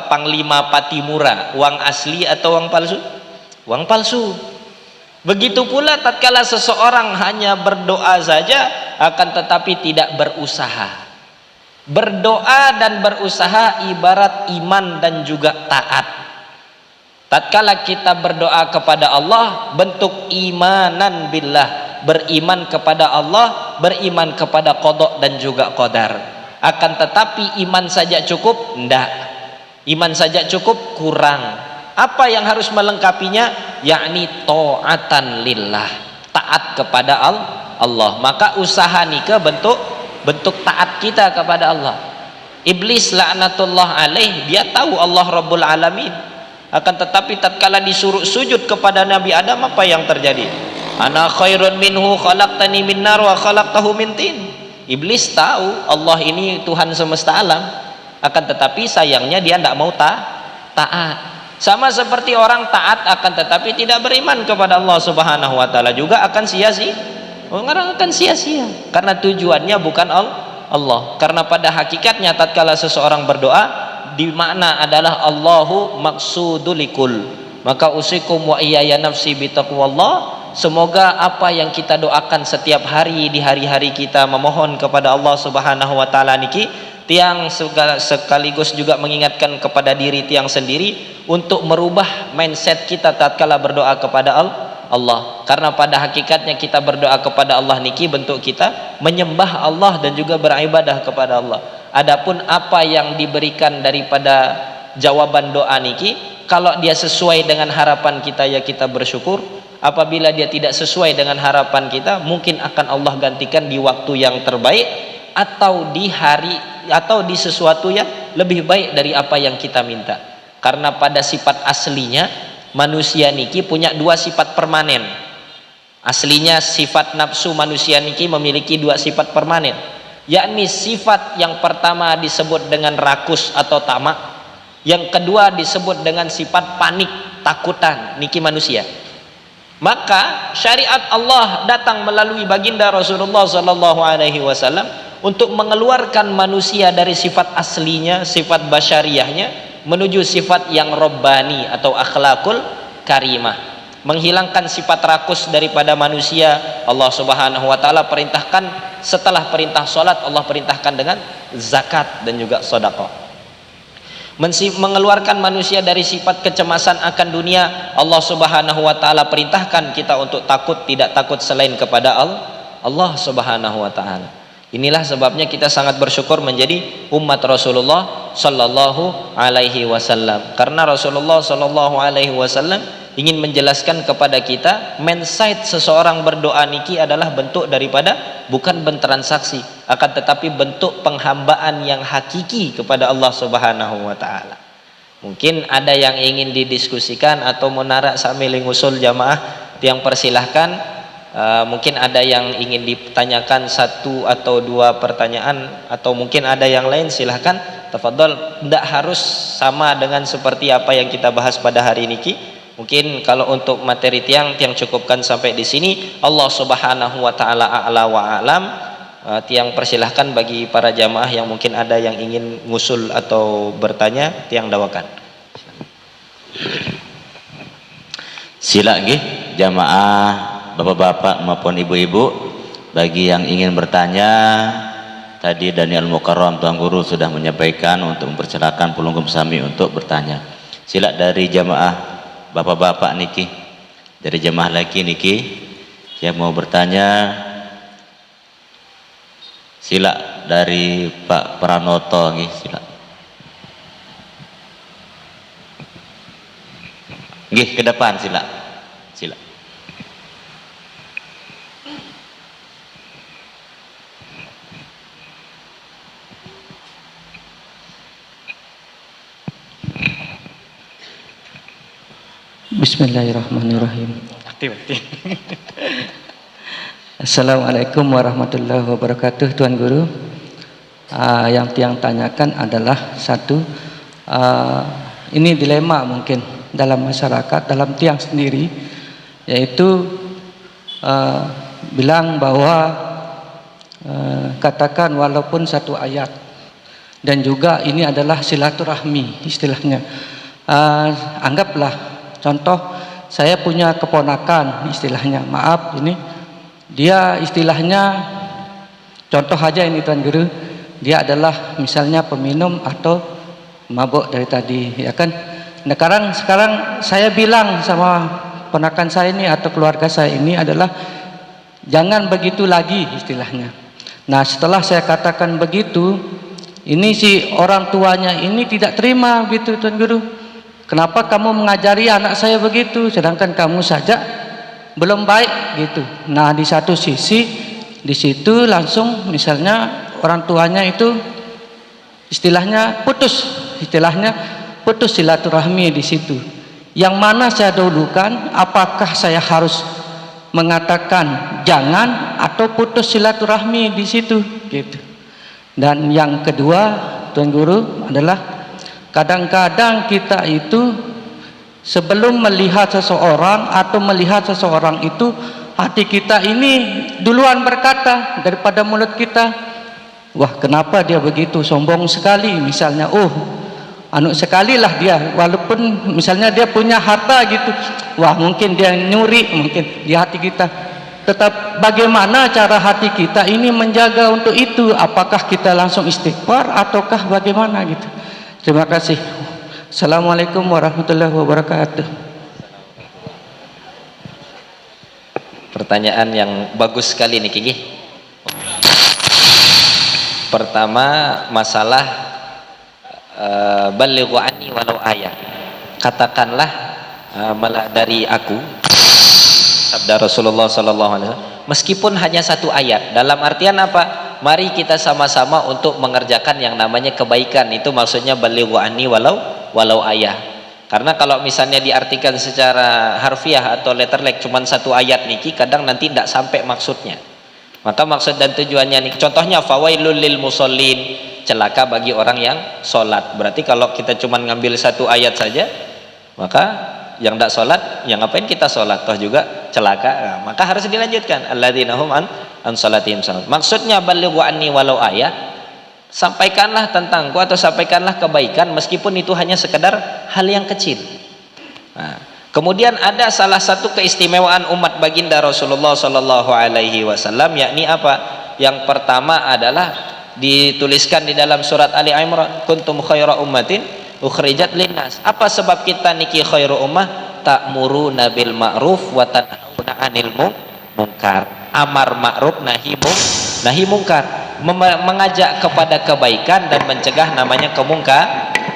Panglima Patimura, uang asli atau uang palsu? Uang palsu. Begitu pula tatkala seseorang hanya berdoa saja akan tetapi tidak berusaha. Berdoa dan berusaha ibarat iman dan juga taat. Tatkala kita berdoa kepada Allah, bentuk imanan billah, beriman kepada Allah, beriman kepada qada dan juga qadar. Akan tetapi iman saja cukup? Ndak. Iman saja cukup? Kurang. Apa yang harus melengkapinya? Yakni ta'atan lillah, taat kepada Allah. Maka usaha nikah bentuk taat kita kepada Allah. Iblis laknatullah alaih, dia tahu Allah Rabbul Alamin, akan tetapi tatkala disuruh sujud kepada Nabi Adam, apa yang terjadi? Ana khairun minhu khalaqtani min nar wa khalaqtahu min tin. Iblis tahu Allah ini Tuhan semesta alam, akan tetapi sayangnya dia tidak mau taat. Sama seperti orang taat akan tetapi tidak beriman kepada Allah Subhanahu wa taala, juga akan sia-sia. Orang akan sia-sia karena tujuannya bukan Allah. Karena pada hakikatnya tatkala seseorang berdoa, di makna adalah Allahu maqsudulikul. Maka usikum wa iyaya nafsi bitaqwallah. Semoga apa yang kita doakan setiap hari di hari-hari kita memohon kepada Allah Subhanahu wa taala niki, tiang sekaligus juga mengingatkan kepada diri tiang sendiri untuk merubah mindset kita tatkala berdoa kepada Allah. Karena pada hakikatnya kita berdoa kepada Allah niki bentuk kita menyembah Allah dan juga beribadah kepada Allah. Adapun apa yang diberikan daripada jawaban doa niki, kalau dia sesuai dengan harapan kita ya kita bersyukur. Apabila dia tidak sesuai dengan harapan kita, mungkin akan Allah gantikan di waktu yang terbaik atau di hari atau di sesuatu yang lebih baik dari apa yang kita minta. Karena pada sifat aslinya manusia niki punya dua sifat permanen. Aslinya sifat nafsu manusia niki memiliki dua sifat permanen, yakni sifat yang pertama disebut dengan rakus atau tamak, yang kedua disebut dengan sifat panik, takutan niki manusia. Maka syariat Allah datang melalui baginda Rasulullah sallallahu alaihi wasallam untuk mengeluarkan manusia dari sifat aslinya, sifat basyariahnya menuju sifat yang robbani atau akhlakul karimah, menghilangkan sifat rakus daripada manusia. Allah Subhanahu wa taala perintahkan, setelah perintah salat Allah perintahkan dengan zakat dan juga sedekah. Mengeluarkan manusia dari sifat kecemasan akan dunia, Allah Subhanahu wa taala perintahkan kita untuk takut, tidak takut selain kepada Allah Subhanahu wa taala. Inilah sebabnya kita sangat bersyukur menjadi umat Rasulullah sallallahu alaihi wasallam, karena Rasulullah sallallahu alaihi wasallam ingin menjelaskan kepada kita mindset seseorang berdoa niki adalah bentuk daripada bukan bertransaksi, akan tetapi bentuk penghambaan yang hakiki kepada Allah Subhanahu wa taala. Mungkin ada yang ingin didiskusikan atau menarak sambil ngusul jamaah, yang persilahkan. Mungkin ada yang ingin ditanyakan satu atau dua pertanyaan, atau mungkin ada yang lain, silahkan tafadhol. Tidak harus sama dengan seperti apa yang kita bahas pada hari ini. Mungkin kalau untuk materi tiang cukupkan sampai di sini. Allah Subhanahu wa taala a'la wa a'lam. Tiang persilahkan bagi para jamaah yang mungkin ada yang ingin ngusul atau bertanya, tiang dawakan. Sila nggih jamaah bapak-bapak maupun ibu-ibu, bagi yang ingin bertanya, tadi Daniel Mukarram Tuan Guru sudah menyampaikan untuk mempersilakan pelungkum sami untuk bertanya. Sila dari jamaah bapak-bapak niki, dari jamaah laki niki yang mau bertanya, sila dari Pak Pranoto nggih, sila. Nggih ke depan sila. Sila. Bismillahirrahmanirrahim. Assalamualaikum warahmatullahi wabarakatuh. Tuan Guru, yang tiang tanyakan adalah satu, ini dilema mungkin dalam masyarakat, dalam tiang sendiri, yaitu bilang bahwa katakan walaupun satu ayat, dan juga ini adalah silaturahmi istilahnya. Anggaplah contoh, saya punya keponakan istilahnya, maaf ini dia istilahnya, contoh aja ini Tuan Guru, dia adalah misalnya peminum atau mabuk dari tadi, ya kan. Nah sekarang saya bilang sama ponakan saya ini atau keluarga saya ini adalah jangan begitu lagi istilahnya. Nah setelah saya katakan begitu, ini si orang tuanya ini tidak terima gitu Tuan Guru. Kenapa kamu mengajari anak saya begitu, sedangkan kamu saja belum baik gitu. Nah di satu sisi di situ langsung misalnya orang tuanya itu istilahnya putus silaturahmi di situ. Yang mana saya dahulukan, apakah saya harus mengatakan jangan atau putus silaturahmi di situ gitu. Dan yang kedua Tuan Guru adalah kadang-kadang kita itu sebelum melihat seseorang atau melihat seseorang itu, hati kita ini duluan berkata daripada mulut kita, wah kenapa dia begitu sombong sekali misalnya, sekalilah dia, walaupun misalnya dia punya harta gitu, wah mungkin dia nyuri mungkin di hati kita. Tetap bagaimana cara hati kita ini menjaga untuk itu, apakah kita langsung istighfar ataukah bagaimana gitu. Terima kasih. Assalamualaikum warahmatullahi wabarakatuh. Pertanyaan yang bagus sekali nih Kiki. Pertama masalah balighu anni walau ayat. Katakanlah dari aku, sabda Rasulullah sallallahu alaihi wasallam, meskipun hanya satu ayat. Dalam artian apa? Mari kita sama-sama untuk mengerjakan yang namanya kebaikan. Itu maksudnya balighu anni walau ayat. Karena kalau misalnya diartikan secara harfiah atau letterlek cuman satu ayat niki, kadang nanti tidak sampai maksudnya. Maka maksud dan tujuannya nih, contohnya fawailul lil musallin, celaka bagi orang yang sholat. Berarti kalau kita cuman ngambil satu ayat saja, maka yang tidak sholat, yang ngapain kita sholat, toh juga celaka. Nah, maka harus dilanjutkan alladzina hum an sholatihim sahun. Maksudnya balighu anni walau ayat, sampaikanlah tentangku atau sampaikanlah kebaikan meskipun itu hanya sekedar hal yang kecil. Nah, kemudian ada salah satu keistimewaan umat baginda Rasulullah sallallahu alaihi wasallam, yakni apa? Yang pertama adalah dituliskan di dalam surat Ali Imran, kuntum khaira ummatin ukhrijat linnas. Apa sebab kita niki khairu ummah? Ta'muruna bil ma'ruf wa tanhauna 'anil munkar. Amar ma'ruf nahi munkar, mengajak kepada kebaikan dan mencegah namanya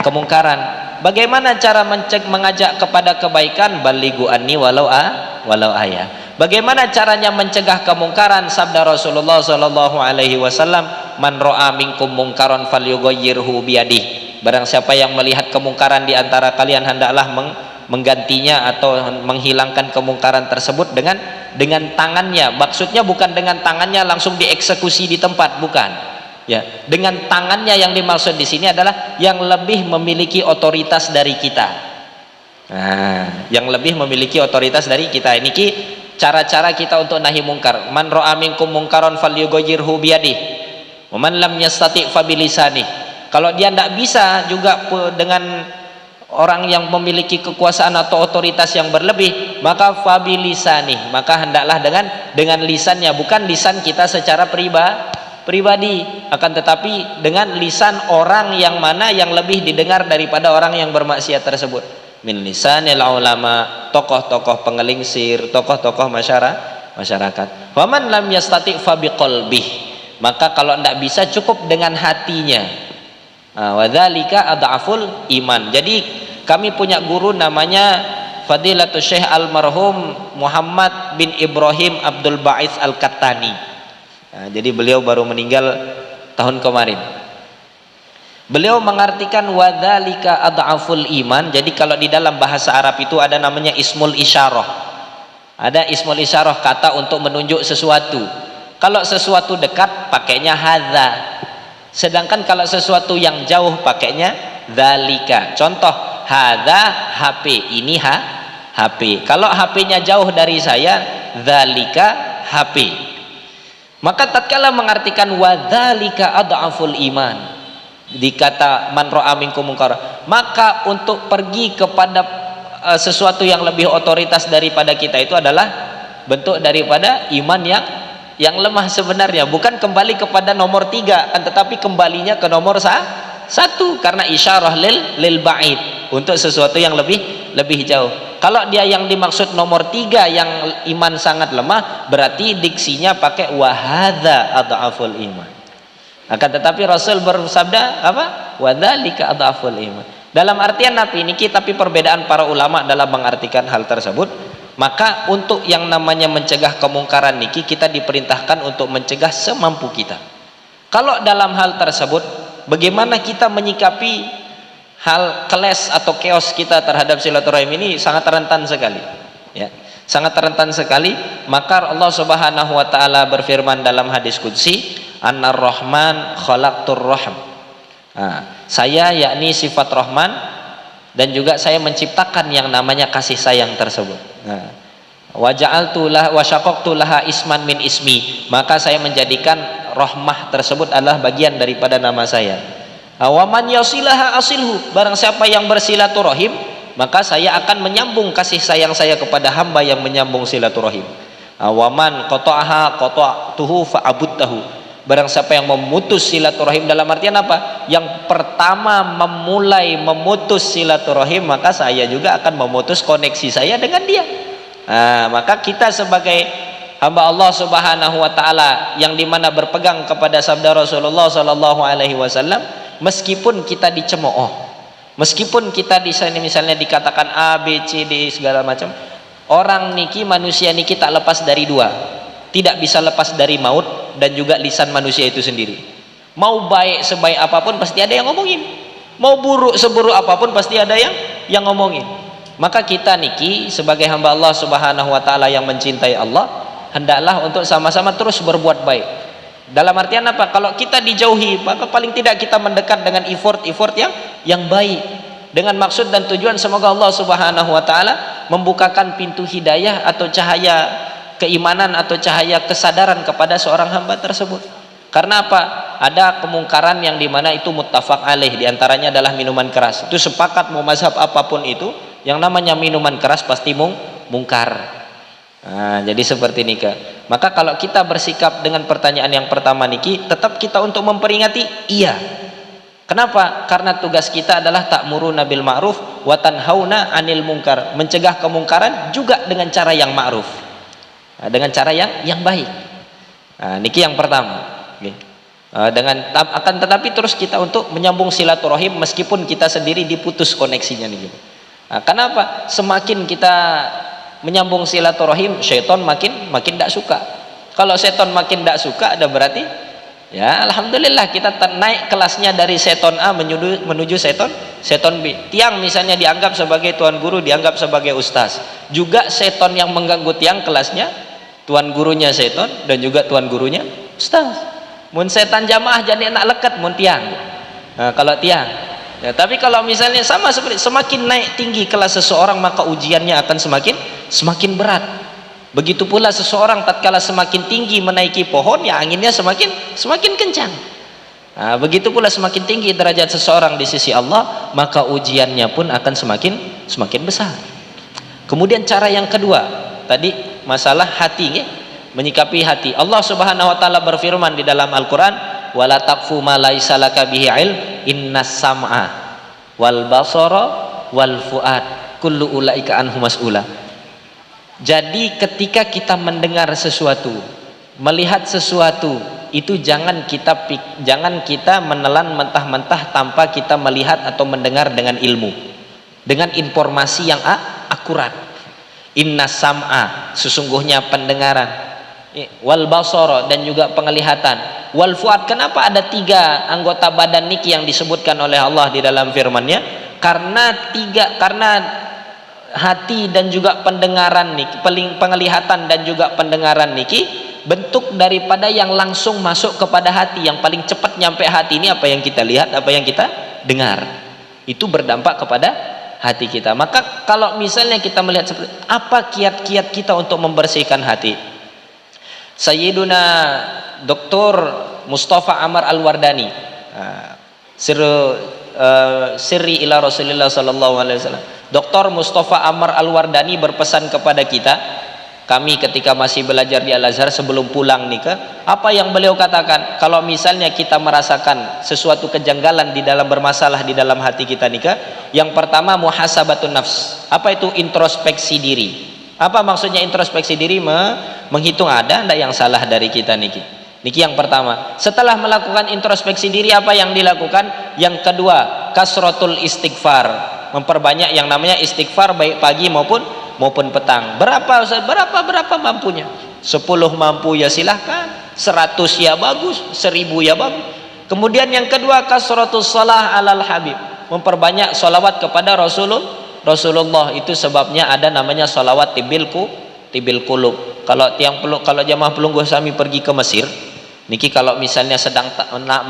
kemungkaran. Bagaimana cara mengajak kepada kebaikan? Balighu anni walau ayat. Bagaimana caranya mencegah kemungkaran? Sabda Rasulullah sallallahu alaihi wasallam, man ra'a minkum munkaran falyughayyirhu biyadihi. Barang siapa yang melihat kemungkaran di antara kalian, hendaklah menggantinya atau menghilangkan kemungkaran tersebut dengan dengan tangannya. Maksudnya bukan dengan tangannya langsung dieksekusi di tempat, bukan. Ya, dengan tangannya yang dimaksud di sini adalah yang lebih memiliki otoritas dari kita. Nah, yang lebih memiliki otoritas dari kita. Ini cara-cara kita untuk nahi mungkar. Man ra'a minkum munkaron falyughayyirhu biyadihi wa man lam yastati' fa bilisanihi. Kalau dia tidak bisa juga dengan orang yang memiliki kekuasaan atau otoritas yang berlebih, maka fabilisani, maka hendaklah dengan lisannya, bukan lisan kita secara pribadi, akan tetapi dengan lisan orang yang mana yang lebih didengar daripada orang yang bermaksiat tersebut. Min lisanil ulama, tokoh-tokoh pengelingsir, tokoh-tokoh masyarakat. Faman lam yastati' fa biqalbih, maka kalau tidak bisa cukup dengan hatinya. Wadzalika adhaful iman. Jadi kami punya guru namanya Fadilatul Syekh Almarhum Muhammad bin Ibrahim Abdul Ba'its Al-Kattani. Jadi beliau baru meninggal tahun kemarin. Beliau mengartikan wadzalika adhaful iman. Jadi kalau di dalam bahasa Arab itu ada namanya ismul isyarah. Ada ismul isyarah, kata untuk menunjuk sesuatu. Kalau sesuatu dekat pakainya hadza. Sedangkan kalau sesuatu yang jauh pakainya dzalika. Contoh, hadza HP, ini HP. Kalau HP-nya jauh dari saya, dzalika HP. Maka tatkala mengartikan wadzalika adhaful iman, dikata man ra'a minkum munkar, maka untuk pergi kepada sesuatu yang lebih otoritas daripada kita itu adalah bentuk daripada iman yang lemah sebenarnya, bukan kembali kepada nomor 3, kan, tetapi kembalinya ke nomor 1, karena isyarah lil ba'id, untuk sesuatu yang lebih jauh. Kalau dia yang dimaksud nomor 3 yang iman sangat lemah, berarti diksinya pakai wahadza adhaful iman. Akan tetapi Rasul bersabda apa? Wadzalika adhaful iman. Dalam artian nabi ini, tapi perbedaan para ulama dalam mengartikan hal tersebut. Maka untuk yang namanya mencegah kemungkaran niki, kita diperintahkan untuk mencegah semampu kita. Kalau dalam hal tersebut, bagaimana kita menyikapi hal keles atau chaos kita terhadap silaturahim ini sangat rentan sekali, ya, sangat rentan sekali. Maka Allah Subhanahu wa taala berfirman dalam hadis qudsi, Anar Rahman khalaqtur rahm. Saya, yakni sifat Rahman, dan juga saya menciptakan yang namanya kasih sayang tersebut. Wa ja'altu lah wa syaqaqtu laha isman min ismi, maka saya menjadikan rahmah tersebut adalah bagian daripada nama saya. Wa man yasilaha asilhu, barang siapa yang bersilaturahim, maka saya akan menyambung kasih sayang saya kepada hamba yang menyambung silaturahim. Wa man qata'aha qata'tuhu fa'abudtahu, barang siapa yang memutus silaturahim, dalam artian apa? Yang pertama memulai memutus silaturahim, maka saya juga akan memutus koneksi saya dengan dia. Maka kita sebagai hamba Allah Subhanahu wa taala yang dimana berpegang kepada sabda Rasulullah sallallahu alaihi wasallam, meskipun kita dicemooh, meskipun kita di sini misalnya dikatakan A, B, C, D segala macam, orang niki, manusia niki tak lepas dari dua, tidak bisa lepas dari maut dan juga lisan manusia itu sendiri. Mau baik sebaik apapun pasti ada yang ngomongin, mau buruk seburuk apapun pasti ada yang ngomongin. Maka kita niki sebagai hamba Allah Subhanahu wa taala yang mencintai Allah, hendaklah untuk sama-sama terus berbuat baik. Dalam artian apa? Kalau kita dijauhi, maka paling tidak kita mendekat dengan effort yang baik, dengan maksud dan tujuan semoga Allah Subhanahu wa taala membukakan pintu hidayah atau cahaya keimanan atau cahaya kesadaran kepada seorang hamba tersebut. Karena apa? Ada kemungkaran yang dimana itu muttafaq alaih, diantaranya adalah minuman keras. Itu sepakat mau mazhab apapun itu, yang namanya minuman keras pasti mungkar. Jadi seperti niki. Maka kalau kita bersikap dengan pertanyaan yang pertama niki, tetap kita untuk memperingati, iya. Kenapa? Karena tugas kita adalah ta'muruna bil ma'ruf wa tanhauna 'anil munkar, mencegah kemungkaran juga dengan cara yang ma'ruf. Dengan cara yang baik. Niki yang pertama. Dengan akan tetapi terus kita untuk menyambung silaturahim meskipun kita sendiri diputus koneksinya nih. Kenapa? Semakin kita menyambung silaturahim, syaitan makin tidak suka. Kalau syaitan makin tidak suka, ada berarti ya alhamdulillah kita naik kelasnya dari syaitan A menuju syaitan B. Tiang misalnya dianggap sebagai tuan guru, dianggap sebagai ustaz. Juga syaitan yang mengganggu tiang kelasnya tuan gurunya setan dan juga tuan gurunya ustaz. Mun setan jamaah jadi anak lekat mun tiang. Nah, kalau tiang. Ya, tapi kalau misalnya sama seperti semakin naik tinggi kelas seseorang maka ujiannya akan semakin berat. Begitu pula seseorang tatkala semakin tinggi menaiki pohon ya anginnya semakin kencang. Nah, begitu pula semakin tinggi derajat seseorang di sisi Allah maka ujiannya pun akan semakin besar. Kemudian cara yang kedua tadi masalah hati, menyikapi hati. Allah Subhanahu wa taala berfirman di dalam Al-Qur'an, "Wala taqfu ma laisa laka bihi ilm, innas sam'a wal basara wal fuad kullu ulaika anhu mas'ula." Jadi ketika kita mendengar sesuatu, melihat sesuatu, itu jangan kita menelan mentah-mentah tanpa kita melihat atau mendengar dengan ilmu, dengan informasi yang akurat. Inna sam'a, sesungguhnya pendengaran, wal basara, dan juga penglihatan, wal fuad. Kenapa ada 3 anggota badan niki yang disebutkan oleh Allah di dalam firman-Nya? Karena hati dan juga pendengaran niki, penglihatan dan juga pendengaran niki bentuk daripada yang langsung masuk kepada hati. Yang paling cepat nyampe hati ini apa yang kita lihat, apa yang kita dengar, itu berdampak kepada hati kita. Maka kalau misalnya kita melihat seperti apa kiat-kiat kita untuk membersihkan hati, Sayyiduna Dr. Mustafa Amar Al-Wardani, Sirri ila Rasulillah sallallahu alaihi wasallam, Dr. Mustafa Amar Al-Wardani berpesan kepada kita, kami ketika masih belajar di Al-Azhar sebelum pulang nikah, apa yang beliau katakan, kalau misalnya kita merasakan sesuatu kejanggalan di dalam bermasalah di dalam hati kita nikah, yang pertama muhasabatun nafs. Apa itu? Introspeksi diri. Apa maksudnya introspeksi diri? Menghitung ada ndak yang salah dari kita niki. Niki yang pertama. Setelah melakukan introspeksi diri, apa yang dilakukan? Yang kedua, kasratul istighfar, memperbanyak yang namanya istighfar baik pagi maupun petang. Berapa mampunya? 10 mampu ya silahkan, 100 ya bagus, 1000 ya bagus. Kemudian yang kedua, kasratus shalah alal habib, memperbanyak sholawat kepada Rasulullah. Itu sebabnya ada namanya sholawat tibil qulub. Kalau jamaah pelungguh sami pergi ke Mesir niki, kalau misalnya sedang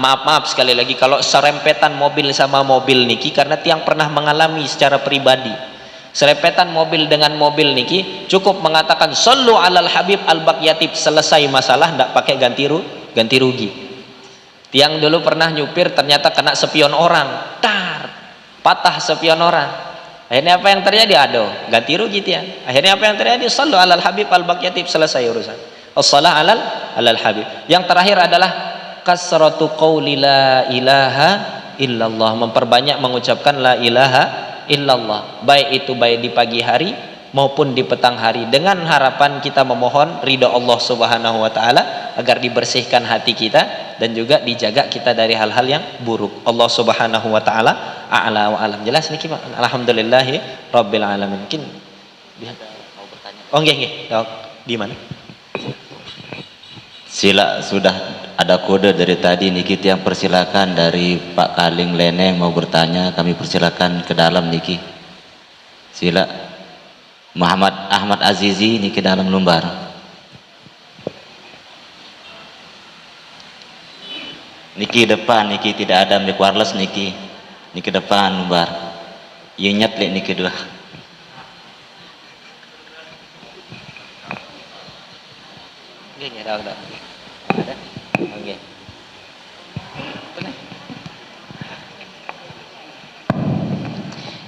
maaf sekali lagi, kalau serempetan mobil sama mobil niki, karena tiang pernah mengalami secara pribadi serempetan mobil dengan mobil niki, cukup mengatakan sallu alal habib al-baqyatib, selesai masalah, ndak pakai ganti rugi. Tiang dulu pernah nyupir, ternyata kena spion orang, patah spion orang. Akhirnya apa yang terjadi? Aduh, ganti rugi tiang. Akhirnya apa yang terjadi? Sallu alal habib al-baqyatib, selesai urusan. As-salah alal habib. Yang terakhir adalah kasratu qauli la ilaha illallah, memperbanyak mengucapkan la ilaha illallah, baik di pagi hari maupun di petang hari, dengan harapan kita memohon ridha Allah Subhanahu wa taala agar dibersihkan hati kita dan juga dijaga kita dari hal-hal yang buruk. Allah Subhanahu wa taala a'la wa alam. Jelas niki Pak? Alhamdulillahi rabbil alamin. Mungkin mau bertanya. Oh nggih. Di mana? Sila, sudah ada kode dari tadi niki, yang persilakan dari Pak Kaling Leneng mau bertanya, kami persilakan ke dalam niki. Sila. Muhammad Ahmad Azizi niki dalam lembar. Niki depan niki, tidak ada mic wireless niki. Niki depan lembar. Ieu nyetlek niki dua. Nggih, ada. Oke.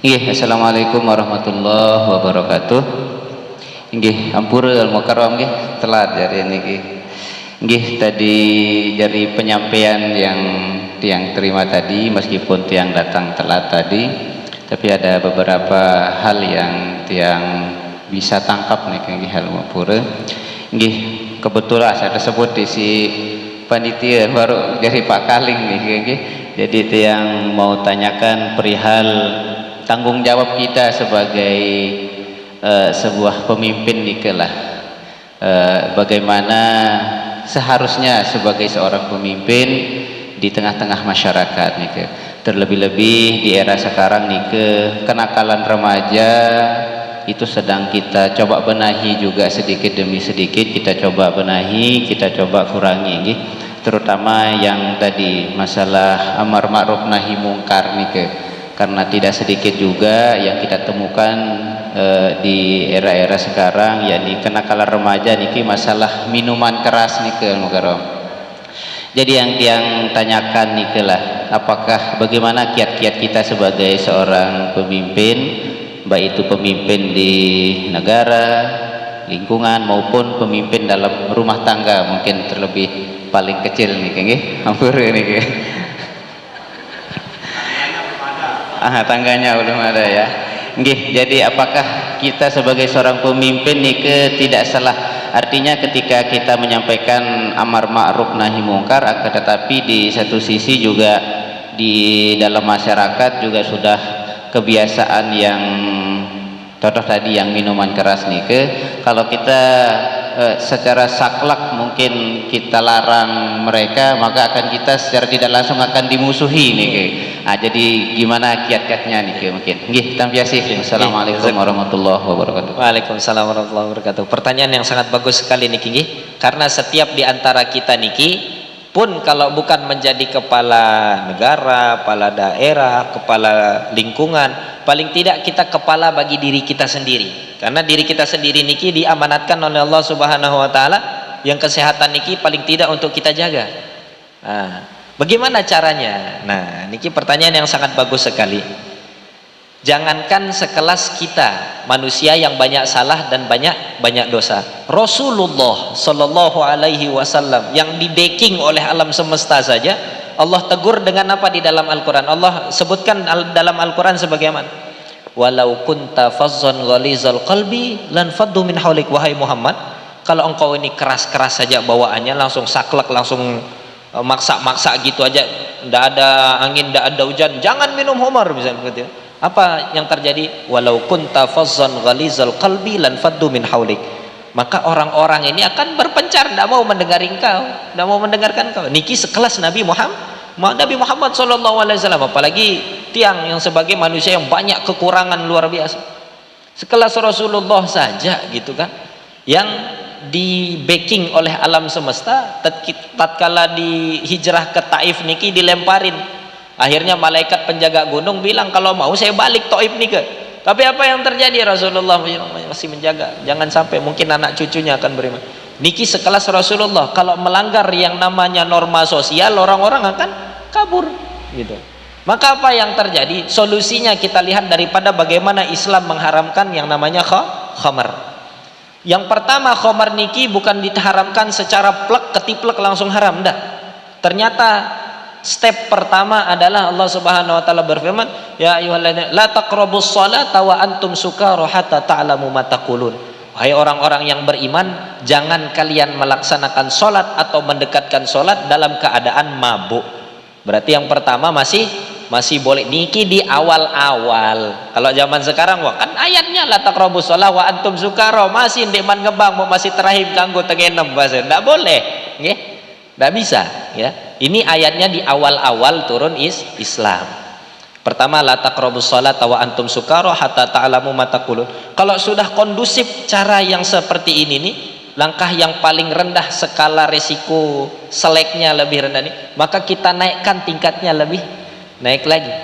Assalamualaikum warahmatullahi wabarakatuh. Nggih, ampura al mukarram nggih, telat dari niki. Nggih, tadi dari penyampaian yang tiang terima tadi, meskipun tiang datang telat tadi, tapi ada beberapa hal yang tiang bisa tangkap niki hal ampura. Nggih, kebetulan saya tersebut di si panitia baru dari Pak Kaling nih, jadi itu yang mau tanyakan perihal tanggung jawab kita sebagai sebuah pemimpin nikelah, bagaimana seharusnya sebagai seorang pemimpin di tengah-tengah masyarakat nike, terlebih-lebih di era sekarang nike, kenakalan remaja itu sedang kita coba benahi juga sedikit demi sedikit, kita coba benahi, kita coba kurangi nggih. Terutama yang tadi masalah amar ma'ruf nahi mungkar nike, karena tidak sedikit juga yang kita temukan di era-era sekarang, yakni kenakalan remaja niki masalah minuman keras nike mukarram. Jadi yang tanyakan nike lah, apakah bagaimana kiat-kiat kita sebagai seorang pemimpin, baik itu pemimpin di negara, lingkungan maupun pemimpin dalam rumah tangga, mungkin terlebih paling kecil nih nggih, hampir niki. Tangganya belum ada ya. Nggih, jadi apakah kita sebagai seorang pemimpin nike tidak salah? Artinya ketika kita menyampaikan amar ma'ruf nahi mungkar, akan tetapi di satu sisi juga di dalam masyarakat juga sudah kebiasaan yang contoh tadi yang minuman keras nike, kalau kita secara saklek mungkin kita larang mereka, maka akan kita secara tidak langsung akan dimusuhi nike. Jadi gimana kiat-kiatnya niki mungkin. Nggih, tampiasih. Assalamualaikum warahmatullahi wabarakatuh. Waalaikumsalam warahmatullahi wabarakatuh. Pertanyaan yang sangat bagus sekali niki nggih. Karena setiap di antara kita niki pun kalau bukan menjadi kepala negara, kepala daerah, kepala lingkungan, paling tidak kita kepala bagi diri kita sendiri. Karena diri kita sendiri niki diamanatkan oleh Allah Subhanahu wa taala, yang kesehatan niki paling tidak untuk kita jaga. Bagaimana caranya? Nah, niki pertanyaan yang sangat bagus sekali. Jangankan sekelas kita, manusia yang banyak salah dan banyak dosa. Rasulullah Shallallahu Alaihi Wasallam yang di backing oleh alam semesta saja, Allah tegur dengan apa di dalam Al-Quran? Allah sebutkan dalam Al-Quran sebagaimana, walau kunta fazzan ghalizal qalbi lan faddu min haulik. Wahai Muhammad, kalau engkau ini keras-keras saja bawaannya, langsung saklek, langsung maksa gitu aja, tidak ada angin, tidak ada hujan, jangan minum khamar misalnya begitu. Apa yang terjadi? Walau kunta fazzan ghalizal qalbi lan faddu min haulik. Maka orang-orang ini akan berpencar, tidak mau mendengar engkau, tidak mau mendengarkan kau. Niki sekelas Nabi Muhammad sallallahu alaihi wasallam, apalagi tiang yang sebagai manusia yang banyak kekurangan luar biasa. Sekelas Rasulullah saja gitu kan, yang di backing oleh alam semesta, tatkala di hijrah ke Taif niki dilemparin. Akhirnya malaikat penjaga gunung bilang, kalau mau saya balik Taif niki. Tapi apa yang terjadi? Rasulullah masih menjaga, jangan sampai mungkin anak cucunya akan beriman. Niki sekelas Rasulullah, kalau melanggar yang namanya norma sosial, orang-orang akan kabur gitu. Maka apa yang terjadi? Solusinya kita lihat daripada bagaimana Islam mengharamkan yang namanya khamar. Yang pertama, khamar niki bukan diharamkan secara plek ketiplek langsung haram, enggak. Ternyata step pertama adalah Allah Subhanahu wa taala berfirman, ya ayyuhalladzina la taqrabus sholata wa antum sukara hatta ta'lamu ma taqulun. Wahai orang-orang yang beriman, jangan kalian melaksanakan sholat atau mendekatkan sholat dalam keadaan mabuk. Berarti yang pertama masih boleh. Niki di awal-awal. Kalau zaman sekarang wah kan ayatnya la taqrabus shalah wa antum sukara, masih ndeman ngebang mau masih terahim kanggo tengenem bahasa. Enggak boleh, nggih. Enggak bisa, ya. Ini ayatnya di awal-awal turun Islam. Pertama la taqrabus sholata wa antum sukara hatta ta'lamu ma taqulun. Kalau sudah kondusif cara yang seperti ini nih, langkah yang paling rendah skala resiko seleknya lebih rendah nih, maka kita naikkan tingkatnya lebih naik lagi.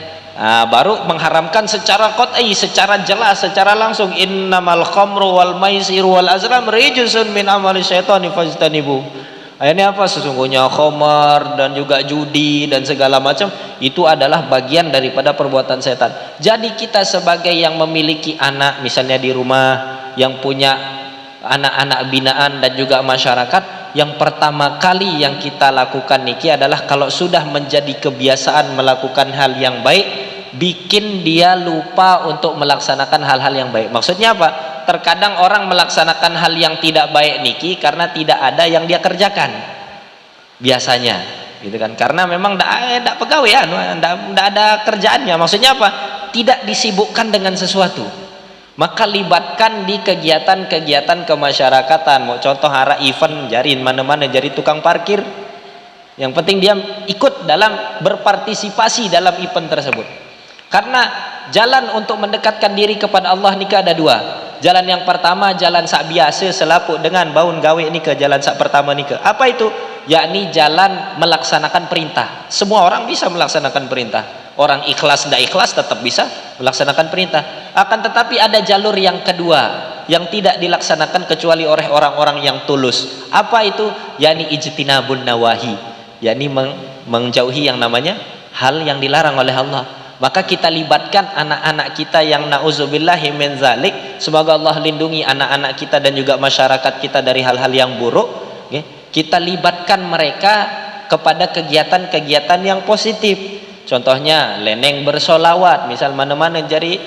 Baru mengharamkan secara qat'i, secara jelas, secara langsung, innamal khamru wal maisiru wal azlam rijsun min amali syaitani fajtanibu. Ini apa? Sesungguhnya khamar dan juga judi dan segala macam itu adalah bagian daripada perbuatan setan. Jadi kita sebagai yang memiliki anak misalnya di rumah, yang punya anak-anak binaan dan juga masyarakat, yang pertama kali yang kita lakukan niki adalah kalau sudah menjadi kebiasaan melakukan hal yang baik, bikin dia lupa untuk melaksanakan hal-hal yang baik. Maksudnya apa? Terkadang orang melaksanakan hal yang tidak baik niki karena tidak ada yang dia kerjakan biasanya, gitu kan? Karena memang tidak pegawaian, tidak ada kerjaannya. Maksudnya apa? Tidak disibukkan dengan sesuatu. Maka libatkan di kegiatan-kegiatan kemasyarakatan. Mau contoh hara event, jarin mana-mana jadi tukang parkir. Yang penting dia ikut dalam berpartisipasi dalam event tersebut. Karena jalan untuk mendekatkan diri kepada Allah nikah ada dua. Jalan yang pertama jalan sak biasa selaput dengan baun gawe ni ke jalan sak pertama ni ke. Apa itu? Yakni jalan melaksanakan perintah. Semua orang bisa melaksanakan perintah. Orang ikhlas tidak ikhlas tetap bisa melaksanakan perintah. Akan tetapi ada jalur yang kedua yang tidak dilaksanakan kecuali oleh orang-orang yang tulus. Apa itu? Yakni ijtinabun nawahi, yakni menjauhi yang namanya hal yang dilarang oleh Allah. Maka kita libatkan anak-anak kita yang na'udzubillahi min zalik. Semoga Allah lindungi anak-anak kita dan juga masyarakat kita dari hal-hal yang buruk. Kita libatkan mereka kepada kegiatan-kegiatan yang positif. Contohnya leneng bersolawat, misal mana-mana, jadi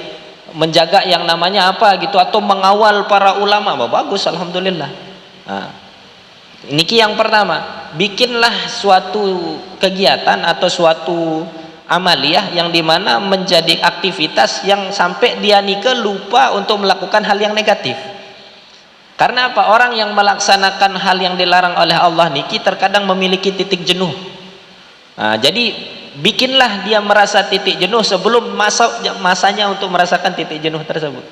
menjaga yang namanya apa gitu, atau mengawal para ulama. Bagus, alhamdulillah. Nah, niki yang pertama, bikinlah suatu kegiatan atau suatu amaliyah yang dimana menjadi aktivitas yang sampai dia nikah lupa untuk melakukan hal yang negatif. Karena apa? Orang yang melaksanakan hal yang dilarang oleh Allah niki terkadang memiliki titik jenuh. Nah, jadi bikinlah dia merasa titik jenuh sebelum masanya untuk merasakan titik jenuh tersebut.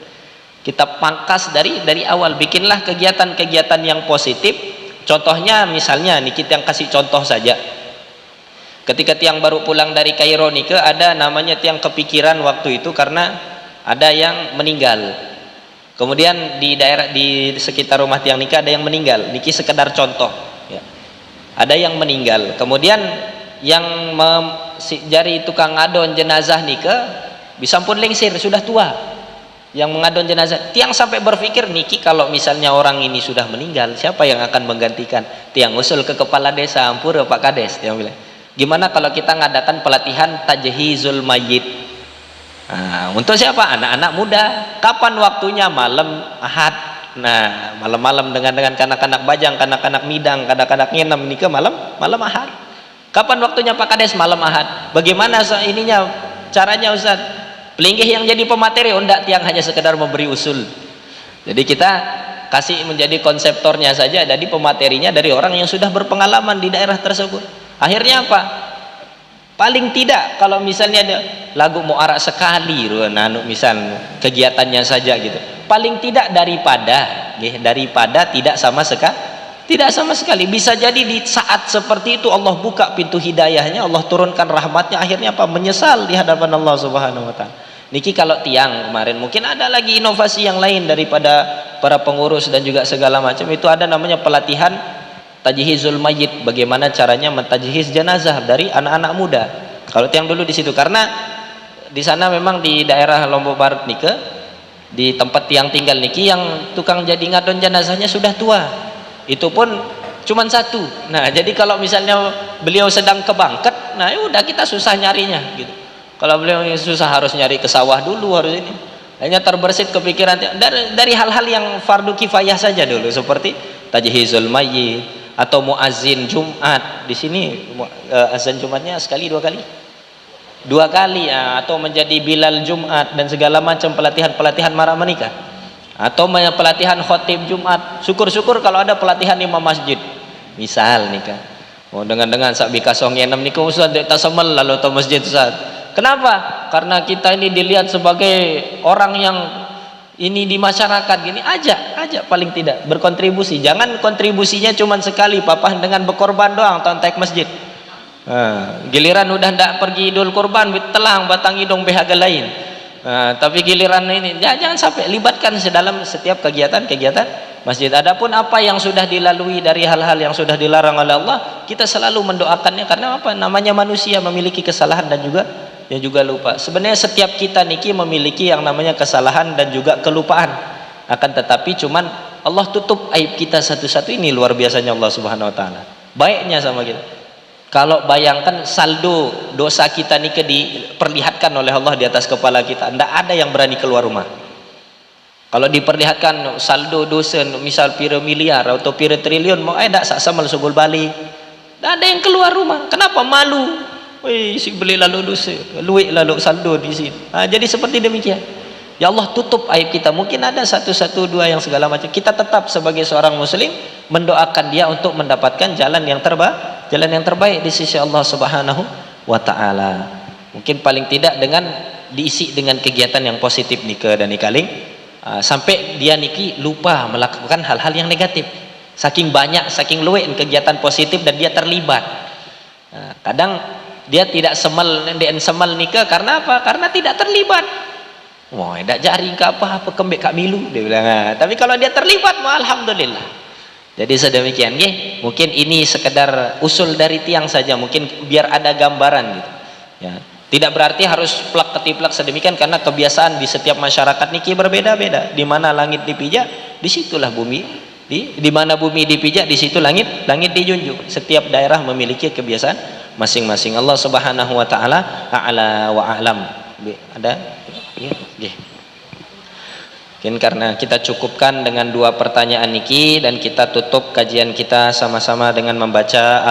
Kita pangkas dari awal, bikinlah kegiatan-kegiatan yang positif. Contohnya misalnya nih, kita yang kasih contoh saja. Ketika tiang baru pulang dari Kairo nika, ada namanya tiang kepikiran waktu itu karena ada yang meninggal. Kemudian di daerah di sekitar rumah tiang nika ada yang meninggal. Niki sekedar contoh ya. Ada yang meninggal. Kemudian yang jari tukang ngadon jenazah nika bisa pun lengsir, sudah tua. Yang mengadon jenazah, tiang sampai berpikir niki kalau misalnya orang ini sudah meninggal, siapa yang akan menggantikan? Tiang usul ke kepala desa, ampura Pak Kades, tiang bilang, gimana kalau kita ngadakan pelatihan tajhizul mayyit? Nah, untuk siapa? Anak-anak muda. Kapan waktunya? Malam Ahad. Nah, malam-malam dengan kanak-kanak bajang, kanak-kanak midang, kanak-kanak nginam nikah malam Ahad. Kapan waktunya Pak Kades? Malam Ahad. Bagaimana ininya caranya Ustaz? Pelinggih yang jadi pemateri, enggak, tiang hanya sekedar memberi usul. Jadi kita kasih menjadi konseptornya saja, jadi pematerinya dari orang yang sudah berpengalaman di daerah tersebut. Akhirnya apa? Paling tidak kalau misalnya ada lagu muarak sekali, misal kegiatannya saja gitu. Paling tidak daripada tidak sama sekali. Bisa jadi di saat seperti itu Allah buka pintu hidayahnya, Allah turunkan rahmatnya, akhirnya apa? Menyesal di hadapan Allah Subhanahu wa taala. Niki kalau tiang kemarin, mungkin ada lagi inovasi yang lain daripada para pengurus dan juga segala macam. Itu ada namanya pelatihan tajhizul mayyit, bagaimana caranya mentajhiz jenazah dari anak-anak muda. Kalau tiang dulu di situ, karena di sana memang di daerah Lombok Barat nika, di tempat tiang tinggal niki, yang tukang jadi ngadon jenazahnya sudah tua. Itu pun cuman satu. Nah, jadi kalau misalnya beliau sedang kebangket, nah udah kita susah nyarinya gitu. Kalau beliau susah harus nyari ke sawah dulu, harus ini. Hanya terbersit kepikiran dari hal-hal yang fardu kifayah saja dulu, seperti tajhizul mayyit atau muazin Jumat. Di sini azan Jumatnya sekali dua kali ya, atau menjadi bilal Jumat dan segala macam pelatihan marah menikah. Atau pelatihan khotib Jumat. Syukur-syukur kalau ada pelatihan imam masjid. Misal nih kan. Dengan sak bika song enam nih kau Ustaz tasamal lalu atau masjid Ustaz. Kenapa? Karena kita ini dilihat sebagai orang yang ini di masyarakat gini, ajak paling tidak berkontribusi. Jangan kontribusinya cuma sekali, papahan dengan berkorban doang tontek masjid. Giliran udah ndak pergi idul kurban, telang batang hidung behaga lain. Tapi giliran ini jangan sampai libatkan dalam setiap kegiatan masjid. Adapun apa yang sudah dilalui dari hal-hal yang sudah dilarang oleh Allah, kita selalu mendoakannya, karena apa? Namanya manusia memiliki kesalahan dan juga lupa. Sebenarnya setiap kita niki memiliki yang namanya kesalahan dan juga kelupaan. Akan tetapi cuman Allah tutup aib kita satu-satu. Ini luar biasanya Allah Subhanahu wa taala. Baiknya sama kita. Kalau bayangkan saldo dosa kita niki diperlihatkan oleh Allah di atas kepala kita, tidak ada yang berani keluar rumah. Kalau diperlihatkan saldo dosa misal pira miliar atau pira triliun, mau tidak sama sugul balik. Tidak ada yang keluar rumah. Kenapa? Malu. Wih, si beli lalu dosa, luik lalu saldo di sini. Jadi seperti demikian. Ya Allah tutup aib kita. Mungkin ada satu dua yang segala macam. Kita tetap sebagai seorang muslim mendoakan dia untuk mendapatkan jalan yang terbaik di sisi Allah Subhanahu wa taala. Mungkin paling tidak dengan diisi dengan kegiatan yang positif nika dan nikaling. sampai dia niki lupa melakukan hal-hal yang negatif. Saking banyak, saking luwek kegiatan positif dan dia terlibat. Kadang dia tidak semal nikah karena apa? Karena tidak terlibat. Wah, tidak jari ke apa kembek kak milu dia bilang. Tapi kalau dia terlibat, alhamdulillah. Jadi sedemikian, mungkin ini sekedar usul dari tiang saja, mungkin biar ada gambaran gitu. Ya, tidak berarti harus plak ketiplak sedemikian karena kebiasaan di setiap masyarakat niki berbeda-beda. Di mana langit dipijak, disitulah bumi. Di mana bumi dipijak, di situ langit dijunjung. Setiap daerah memiliki kebiasaan masing-masing. Allah Subhanahu wa taala a'la wa a'lam. Ada? Ya, Mungkin karena kita cukupkan dengan 2 pertanyaan niki dan kita tutup kajian kita sama-sama dengan membaca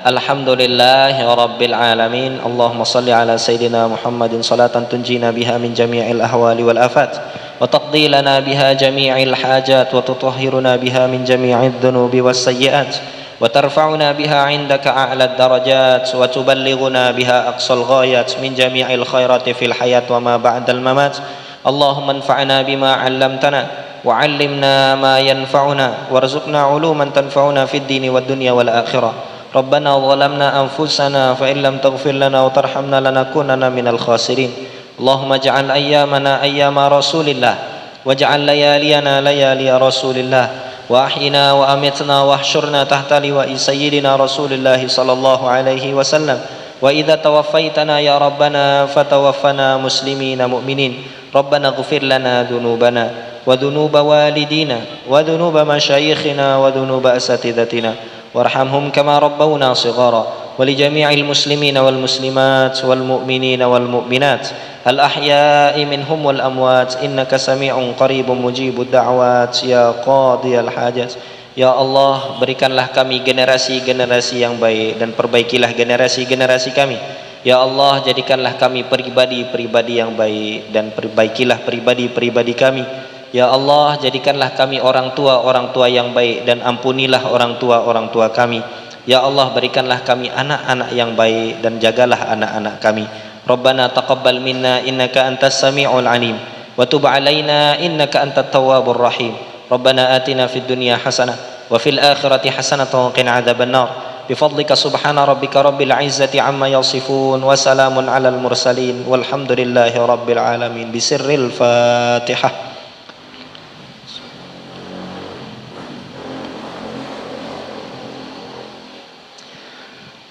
Alhamdulillahi rabbil alamin. Allahumma salli ala sayyidina Muhammadin salatan tunjina biha min jami'il ahwali wal afat wa taqdi lana biha jami'il hajat wa tutahhiruna biha min jami'id dhunubi was sayyi'at wa tarfa'una biha 'indaka a'la darajat wa tuballighuna biha aqsal ghayat min jami'il khairati fil hayat wa ma ba'dal mamat. Allahumma anfa'na bima 'allamtana wa 'allimna ma yanfa'una warzuqna 'uluman tanfa'una fid dini wad dunya wal akhirah. Rabbana zalamna anfusana fa in lam taghfir lana wa tarhamna lanakunanna minal khasirin. Allahumma ij'al ayyamana ayyama rasulillah waj'al layaliyana layaliya rasulillah wa ahyina wa amitna wa ahsyurna tahta liwa'i sayyidina rasulillah sallallahu alaihi wasallam. Wa idza tawaffaytana ya rabbana fatawaffana muslimina mu'minin. Rabbana ighfir lana dhunubana wa dhunuba walidina wa dhunuba masyayikhina wa dhunuba asatidatina warhamhum kama rabbawna shighara wa li jami'il muslimina wal muslimat wal mu'minina wal mu'minat al ahya'i minhum wal amwat innaka sami'un qaribun mujibud da'wat ya qadiyal hajat. Ya Allah, berikanlah kami generasi-generasi yang baik dan perbaikilah generasi-generasi kami. Ya Allah, jadikanlah kami pribadi-pribadi yang baik dan perbaikilah pribadi-pribadi kami. Ya Allah, jadikanlah kami orang tua yang baik dan ampunilah orang tua kami. Ya Allah, berikanlah kami anak-anak yang baik dan jagalah anak-anak kami. Rabbana taqabbal minna innaka antas sami'ul alim wa tub alaina innaka antat tawwabur rahim. Rabbana atina fid dunya hasanah wa fil akhirati hasanatan wa qina adzabannar. بفضلك سبحان ربك رب العزة عما يصفون وسلام على المرسلين والحمد لله رب العالمين بسر الفاتحة.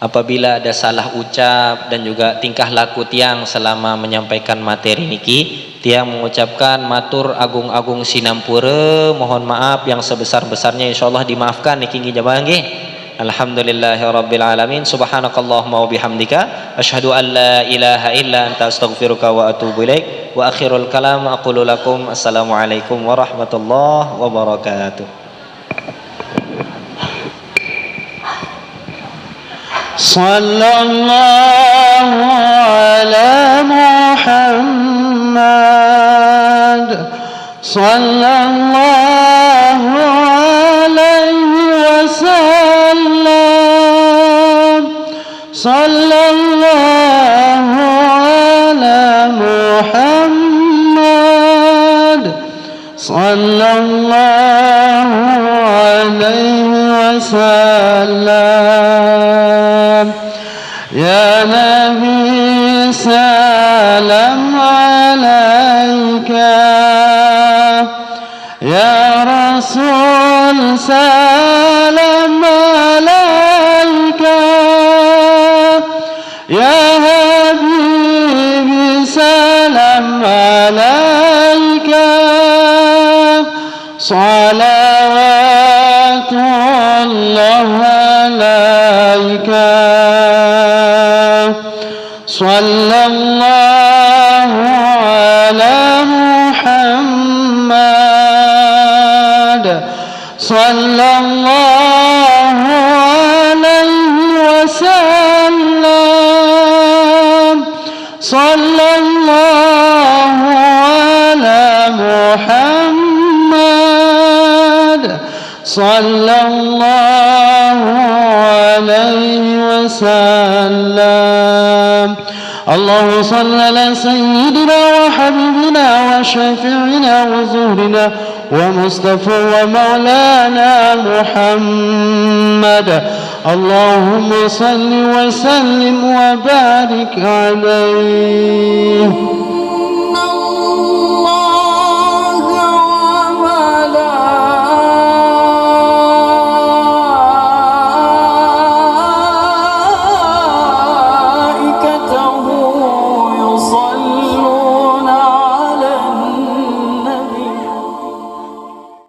Apabila ada salah ucap dan juga tingkah laku tiang selama menyampaikan materi niki, tiang mengucapkan matur agung-agung sinampura, mohon maaf yang sebesar-besarnya, insyaallah dimaafkan niki jamaah nggih. Alhamdulillahi rabbil alamin. Subhanakallahumma wa bihamdika asyhadu an la ilaha illa anta astaghfiruka wa atubu ilaik. Wa akhirul kalam aqulu lakum assalamualaikum warahmatullahi wabarakatuh. Sallallahu ala Muhammad sallallahu alaihi wasallam. Sallallahu ala Muhammad sallallahu alaihi wasallam. Ya Nabi salam alaika, ya Rasul salam alaika, ya Habibi salam alaika, salawatullah alaika. Sallallahu ala Muhammad sallallahu alaihi wasallam. Sallallahu ala Muhammad sallallahu alaihi wasallam. Allahumma salli ala sayyidina وحبيبنا وشفيعنا وزهرنا ومصطفى ومولانا محمد. اللهم صل وسلم وبارك عليه.